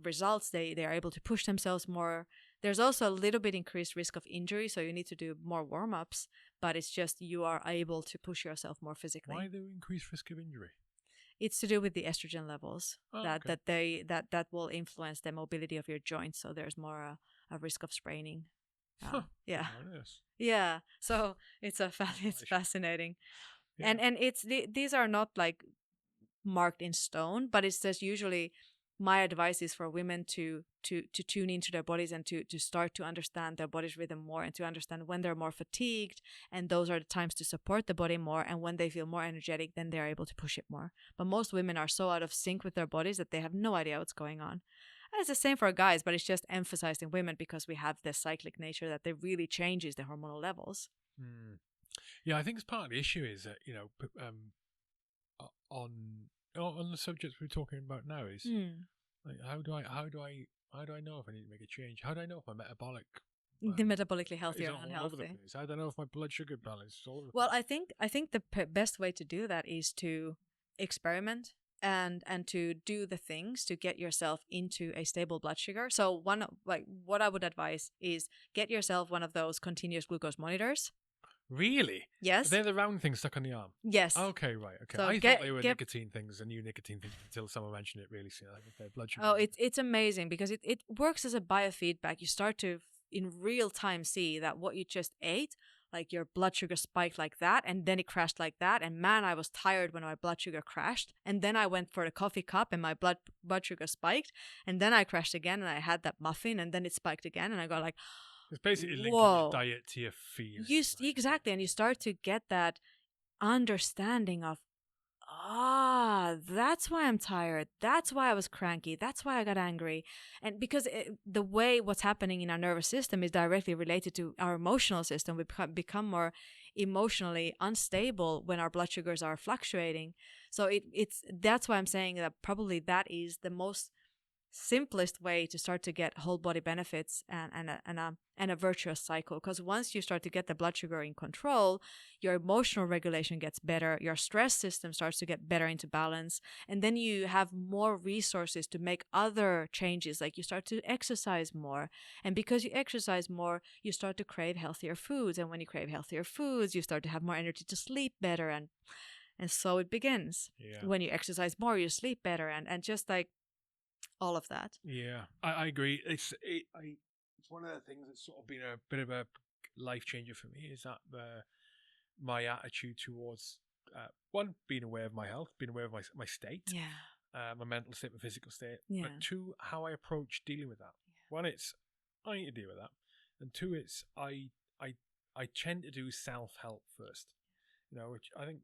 results. They are able to push themselves more. There's also a little bit increased risk of injury, so you need to do more warm-ups, but it's just you are able to push yourself more physically. Why the increased risk of injury? It's to do with the estrogen levels that will influence the mobility of your joints, so there's more a risk of spraining. Yeah. Yes. Yeah. So it's fascinating. Yeah. And these are not like marked in stone, but it's just usually my advice is for women to tune into their bodies and to start to understand their body's rhythm more and to understand when they're more fatigued, and those are the times to support the body more, and when they feel more energetic, then they're able to push it more. But most women are so out of sync with their bodies that they have no idea what's going on. And it's the same for guys, but it's just emphasized in women because we have this cyclic nature that it really changes the hormonal levels. Yeah, I think it's part of the issue is that, you know, on the subjects we're talking about now is like how do I know if I need to make a change? How do I know if my metabolic the metabolically healthy or all unhealthy? over the place? How do I know if my blood sugar balance is all over the Well, place? I think the best way to do that is to experiment and to do the things to get yourself into a stable blood sugar. So what I would advise is get yourself one of those continuous glucose monitors. Really? Yes. They're the round things stuck on the arm? Yes. Okay, right. Okay. So I thought they were nicotine things, and new nicotine things, until someone mentioned it really soon. Like blood sugar. Oh, it's amazing because it works as a biofeedback. You start to, in real time, see that what you just ate, like your blood sugar spiked like that, and then it crashed like that. And man, I was tired when my blood sugar crashed. And then I went for the coffee cup and my blood sugar spiked. And then I crashed again and I had that muffin and then it spiked again. And I got like... It's basically linking your diet to your feelings. Exactly. And you start to get that understanding of, that's why I'm tired. That's why I was cranky. That's why I got angry. And because the way what's happening in our nervous system is directly related to our emotional system. We become more emotionally unstable when our blood sugars are fluctuating. So that's why I'm saying that probably that is the most simplest way to start to get whole body benefits and a virtuous cycle. Because once you start to get the blood sugar in control, your emotional regulation gets better, your stress system starts to get better into balance, and then you have more resources to make other changes, like you start to exercise more. And because you exercise more, you start to crave healthier foods, and when you crave healthier foods, you start to have more energy to sleep better, and so it begins. When you exercise more, you sleep better, and just like all of that. Yeah, I agree. It's one of the things that's sort of been a bit of a life changer for me is that my attitude towards one, being aware of my health, being aware of my state, my mental state, my physical state, but two, how I approach dealing with that. One, it's I need to deal with that, and two, it's I tend to do self-help first. You know, which I think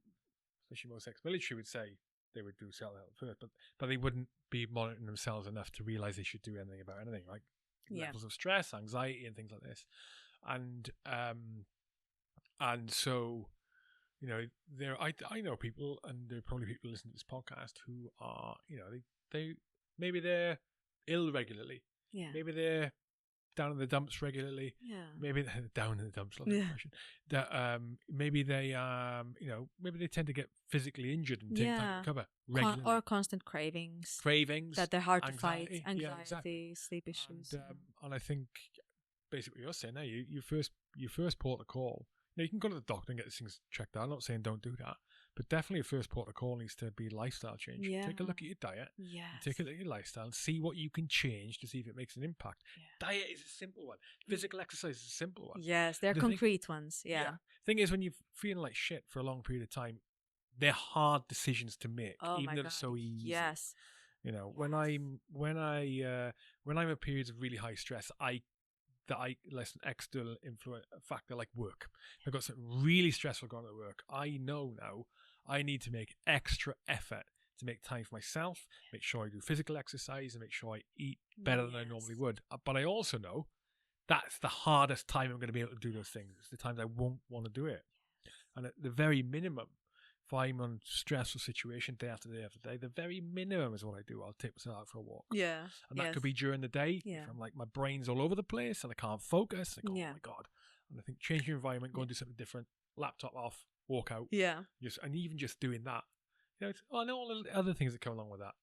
especially most ex-military would say they would do self-help first, but they wouldn't be monitoring themselves enough to realize they should do anything about anything, like levels of stress, anxiety, and things like this. And so, you know, I know people, and there are probably people listening to this podcast who are, you know, they maybe they're ill regularly, maybe they're down in the dumps regularly. Yeah. Maybe down in the dumps. Love the expression. That maybe they maybe they tend to get physically injured and take time to recover regularly. Or constant cravings. Cravings that they're hard anxiety. to fight. Anxiety, Yeah, exactly. sleep issues. And I think basically what you're saying now, your first port of call. You can go to the doctor and get these things checked out. I'm not saying don't do that, but definitely your first port of call needs to be lifestyle change. Yeah. Take a look at your diet. Yes. Take a look at your lifestyle and see what you can change to see if it makes an impact. Yeah. Diet is a simple one. Physical exercise is a simple one. Yes, they're concrete ones. Yeah. Thing is, when you're feeling like shit for a long period of time, they're hard decisions to make, even though it's so easy. Yes. When I'm in periods of really high stress, less an external influence factor like work. If I've got something really stressful going on at work, I know now I need to make extra effort to make time for myself, make sure I do physical exercise, and make sure I eat better than I normally would. But I also know that's the hardest time I'm going to be able to do those things. It's the times I won't want to do it. And at the very minimum, if I'm on a stressful situation day after day after day, the very minimum is what I do. I'll take myself out for a walk. Yeah. And that could be during the day. Yeah. If I'm like, my brain's all over the place and I can't focus. Like, oh my God. And I think change your environment, go and do something different, laptop off, walk out. Yeah. And even just doing that. I know all the other things that come along with that.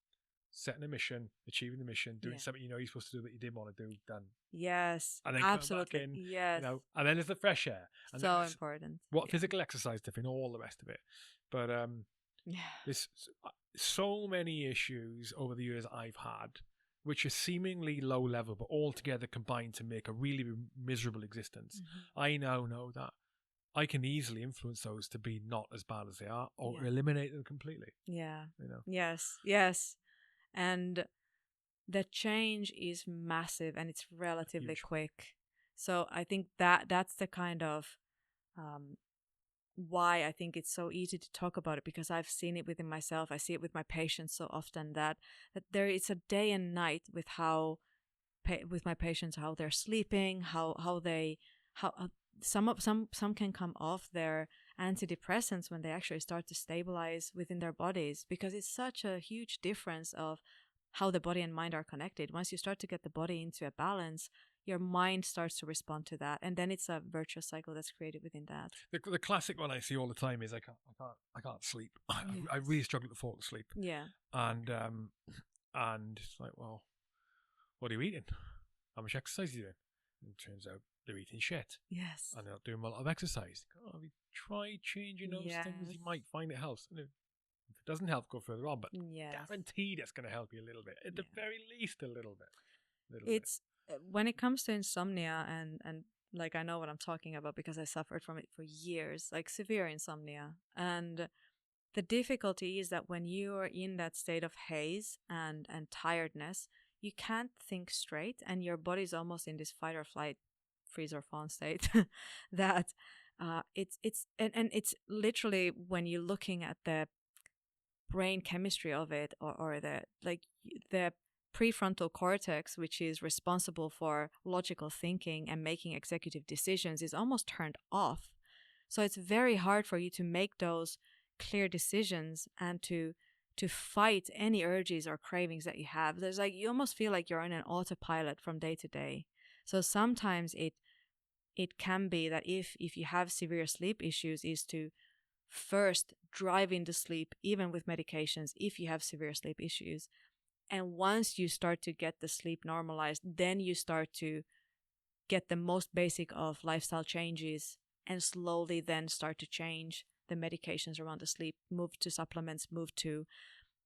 Setting a mission, achieving the mission, doing something you're supposed to do that you didn't want to do, done. Yes, and then absolutely. Back in, yes. And then there's the fresh air. And so important. Physical exercise, different, all the rest of it. But there's so many issues over the years I've had, which are seemingly low level, but all together combined to make a really miserable existence. Mm-hmm. I now know that I can easily influence those to be not as bad as they are, or eliminate them completely. Yeah. Yes. And the change is massive and it's relatively quick. So I think that's the kind of why I think it's so easy to talk about it, because I've seen it within myself. I see it with my patients so often that there is a day and night with with my patients, how they're sleeping, how some can come off their antidepressants when they actually start to stabilize within their bodies, because it's such a huge difference of how the body and mind are connected. Once you start to get the body into a balance, your mind starts to respond to that, and then it's a virtuous cycle that's created within that. The classic one I see all the time is I can't sleep. I really struggle to fall asleep. Yeah. And it's like, well, what are you eating? How much exercise are you doing? And it turns out they're eating shit. Yes. And they're not doing a lot of exercise. Have you tried changing those things? You might find it helps. And if it doesn't help, go further on. But guaranteed it's going to help you a little bit. At the very least, a little bit. When it comes to insomnia, and like I know what I'm talking about because I suffered from it for years, like severe insomnia. And the difficulty is that when you are in that state of haze and tiredness, you can't think straight, and your body's almost in this fight or flight, freeze or fawn state that it's literally, when you're looking at the brain chemistry of it, or the prefrontal cortex, which is responsible for logical thinking and making executive decisions, is almost turned off. So it's very hard for you to make those clear decisions and to fight any urges or cravings that you have. There's you almost feel like you're on an autopilot from day to day. So sometimes it can be that if you have severe sleep issues, is to first drive into sleep, even with medications, if you have severe sleep issues. And once you start to get the sleep normalized, then you start to get the most basic of lifestyle changes, and slowly then start to change the medications around the sleep, move to supplements,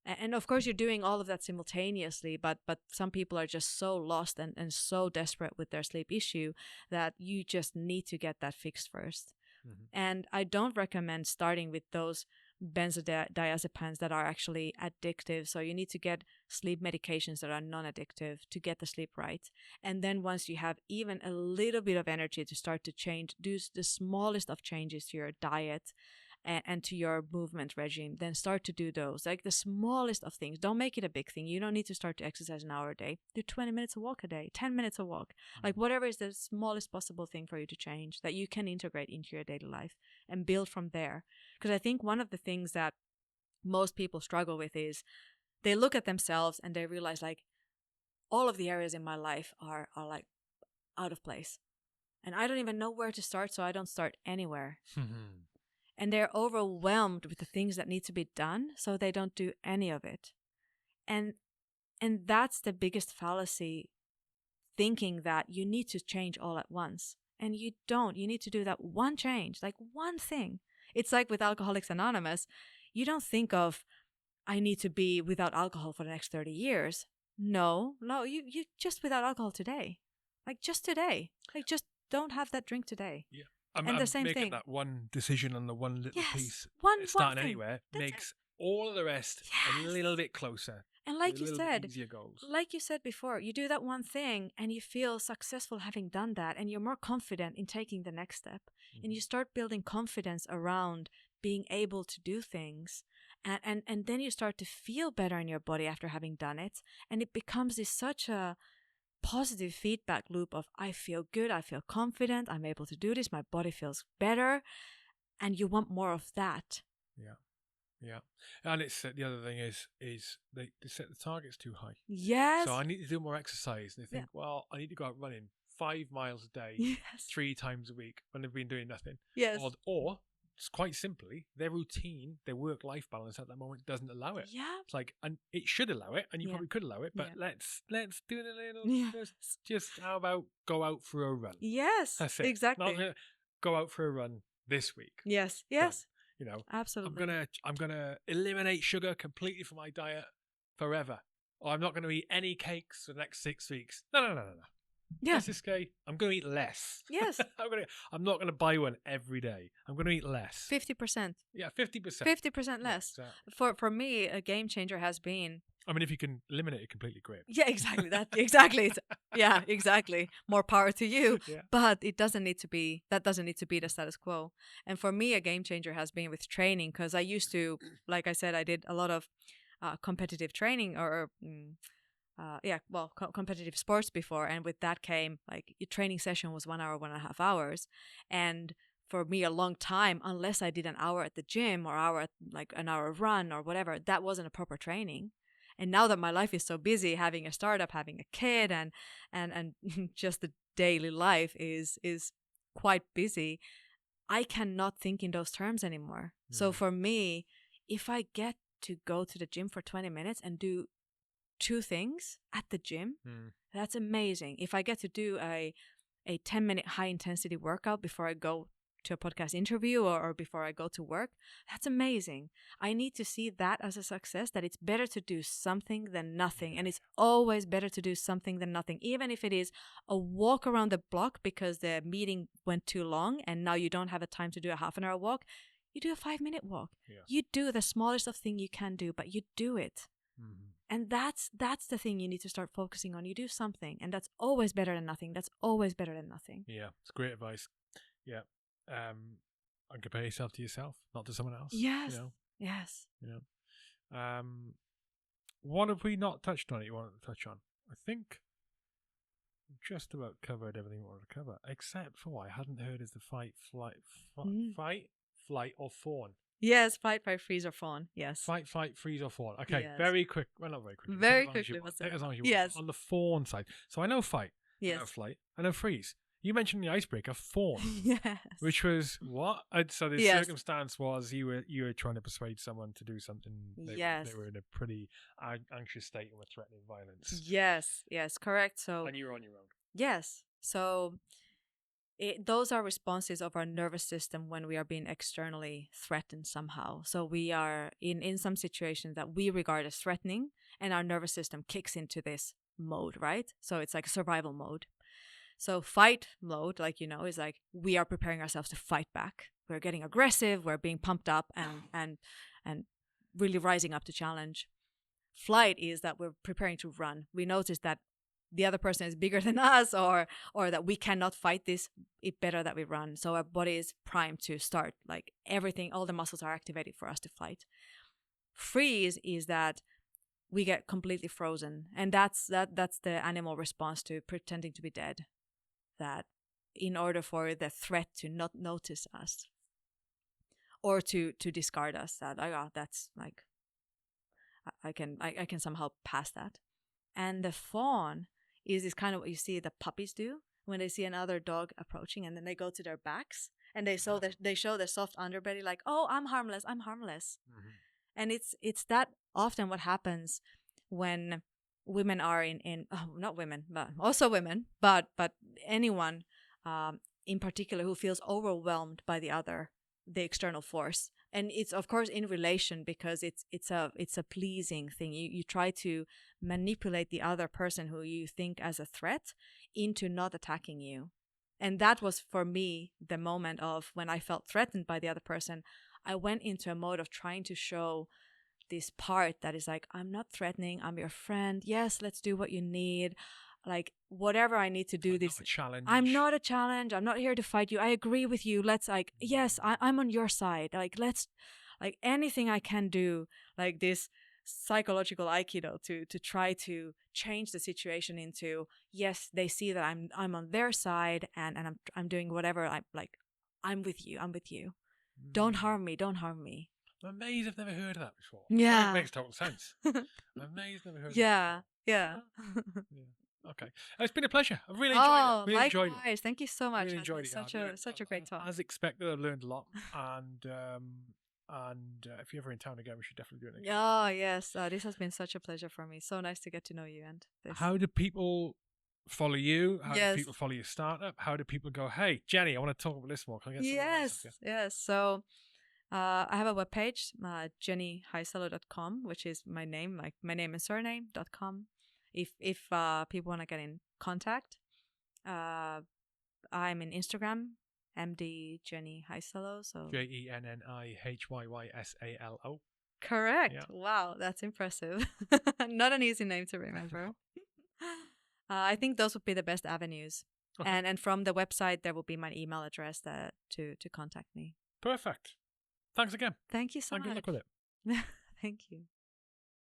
and of course you're doing all of that simultaneously, but some people are just so lost and so desperate with their sleep issue that you just need to get that fixed first. Mm-hmm. And I don't recommend starting with those benzodiazepines that are actually addictive. So you need to get sleep medications that are non-addictive to get the sleep right. And then once you have even a little bit of energy to start to change, do the smallest of changes to your diet and to your movement regime, then start to do those, like the smallest of things. Don't make it a big thing. You don't need to start to exercise an hour a day. Do 20 minutes of walk a day, 10 minutes of walk. Mm-hmm. Like whatever is the smallest possible thing for you to change that you can integrate into your daily life and build from there. Because I think one of the things that most people struggle with is they look at themselves and they realize, like, all of the areas in my life are like out of place. And I don't even know where to start, so I don't start anywhere. And they're overwhelmed with the things that need to be done, so they don't do any of it. And that's the biggest fallacy, thinking that you need to change all at once. And you don't. You need to do that one change, like one thing. It's like with Alcoholics Anonymous. You don't think of, I need to be without alcohol for the next 30 years. No, you just without alcohol today. Like just today. Like just don't have that drink today. Yeah. And the same making thing. that one decision on the one little piece, one starting thing. anywhere, That's makes all of the rest a little bit closer. And like you said, easier goals. Like you said before, you do that one thing and you feel successful having done that, and you're more confident in taking the next step. And you start building confidence around being able to do things. And then you start to feel better in your body after having done it. And it becomes such a positive feedback loop of, I feel good, I feel confident, I'm able to do this, my body feels better. And you want more of that. Yeah, and it's the other thing is they set the targets too high. Yes. So I need to do more exercise, and they think, well, I need to go out running 5 miles a day, 3 times a week when they've been doing nothing. Yes. Or just quite simply, their routine, their work-life balance at that moment doesn't allow it. Yeah. It's like, and it should allow it, and you probably could allow it, but let's do it a little. Just how about go out for a run? Yes. That's it. Exactly. Not go out for a run this week. Yes. Done. Absolutely. I'm gonna eliminate sugar completely from my diet forever, or I'm not gonna eat any cakes for the next 6 weeks. No. Yeah. That's okay. I'm gonna eat less. Yes. I'm not gonna buy one every day. I'm gonna eat less. 50%. Yeah, 50%. 50% less. Yeah, exactly. For me, a game changer has been. I mean, if you can eliminate it completely, great. Yeah, exactly. Exactly. Yeah, exactly. More power to you. Yeah. But it doesn't need to be. That doesn't need to be the status quo. And for me, a game changer has been with training, because I used to, like I said, I did a lot of competitive training competitive sports before, and with that came like your training session was 1 hour, 1.5 hours, and for me a long time, unless I did an hour at the gym or an hour run or whatever, that wasn't a proper training. And now that my life is so busy, having a startup, having a kid, and just the daily life is quite busy, I cannot think in those terms anymore. So for me, if I get to go to the gym for 20 minutes and do 2 things at the gym, that's amazing. If I get to do a 10-minute high intensity workout before I go to a podcast interview or before I go to work, that's amazing. I need to see that as a success, that it's better to do something than nothing. And it's always better to do something than nothing, even if it is a walk around the block because the meeting went too long and now you don't have a time to do a half-an-hour walk. You do a 5-minute walk. Yeah. You do the smallest of thing you can do, but you do it. And that's the thing you need to start focusing on. You do something, and that's always better than nothing. That's always better than nothing. Yeah, it's great advice. Yeah. And compare yourself to yourself, not to someone else. Yes. Yes. What have we not touched on that you wanted to touch on? I think we just about covered everything we wanted to cover, except for what I hadn't heard is the fight, flight, or fawn. Yes, fight, freeze, or fawn. Yes. Fight, freeze, or fawn. Okay, yes. Very quick. Well, not very quick. Very quickly. Take as long as you want. On the fawn side. So I know fight. Yes. I know flight. I know freeze. You mentioned the icebreaker, fawn. Yes. Which was what? So the circumstance was you were trying to persuade someone to do something. They were in a pretty anxious state and were threatening violence. Yes. Yes. Correct. So. And you were on your own. Yes. So. Those are responses of our nervous system when we are being externally threatened somehow. So we are in some situations that we regard as threatening, and our nervous system kicks into this mode, right? So it's like survival mode. So fight mode, is like we are preparing ourselves to fight back. We're getting aggressive, we're being pumped up and really rising up to challenge. Flight is that we're preparing to run. We notice that the other person is bigger than us, or that we cannot fight this, it's better that we run. So our body is primed to start, like everything, all the muscles are activated for us to fight. Freeze is that we get completely frozen, and that's the animal response to pretending to be dead. That in order for the threat to not notice us or to discard us, that that's like I can somehow pass that. And the fawn is kind of what you see the puppies do. when they see another dog approaching, and then they go to their backs and they show their soft underbelly, like, oh, I'm harmless. Mm-hmm. And it's that often what happens when women are in not women, but also women, but anyone in particular who feels overwhelmed by the external force. And it's of course in relation, because it's a pleasing thing. You try to manipulate the other person who you think as a threat into not attacking you. And that was for me the moment of when I felt threatened by the other person. I went into a mode of trying to show this part that is like, I'm not threatening, I'm your friend. Yes, let's do what you need. Like, whatever I need to do, this. I'm not a challenge. I'm not here to fight you. I agree with you. Let's, like, yes, I'm on your side. Like, let's, like, anything I can do, like this psychological aikido to try to change the situation into, yes, they see that I'm on their side, and I'm doing whatever. I'm with you. Don't harm me. I'm amazed I've never heard of that before. Yeah. It makes total sense. I'm amazed I've never heard of that. Yeah. Yeah. Okay. It's been a pleasure. I've really enjoyed it. Really likewise. enjoyed it. Thank you so much. Really enjoyed it. Such a great talk. As expected, I've learned a lot. And if you're ever in town again, we should definitely do it again. Oh, yes. This has been such a pleasure for me. So nice to get to know you. And this. How do people follow you? How do people follow your startup? How do people go, hey, Jenni, I want to talk about this more. Can I get some advice? Yes. So I have a webpage, jennihyysalo.com, which is my name, like my name and surname.com. If people want to get in contact, I'm in Instagram, MD Jenni Hyysalo. So JenniHyysalo. Correct. Yeah. Wow, that's impressive. Not an easy name to remember. I think those would be the best avenues. Okay. And from the website, there will be my email address to contact me. Perfect. Thanks again. Thank you so much. Good luck with it. Thank you.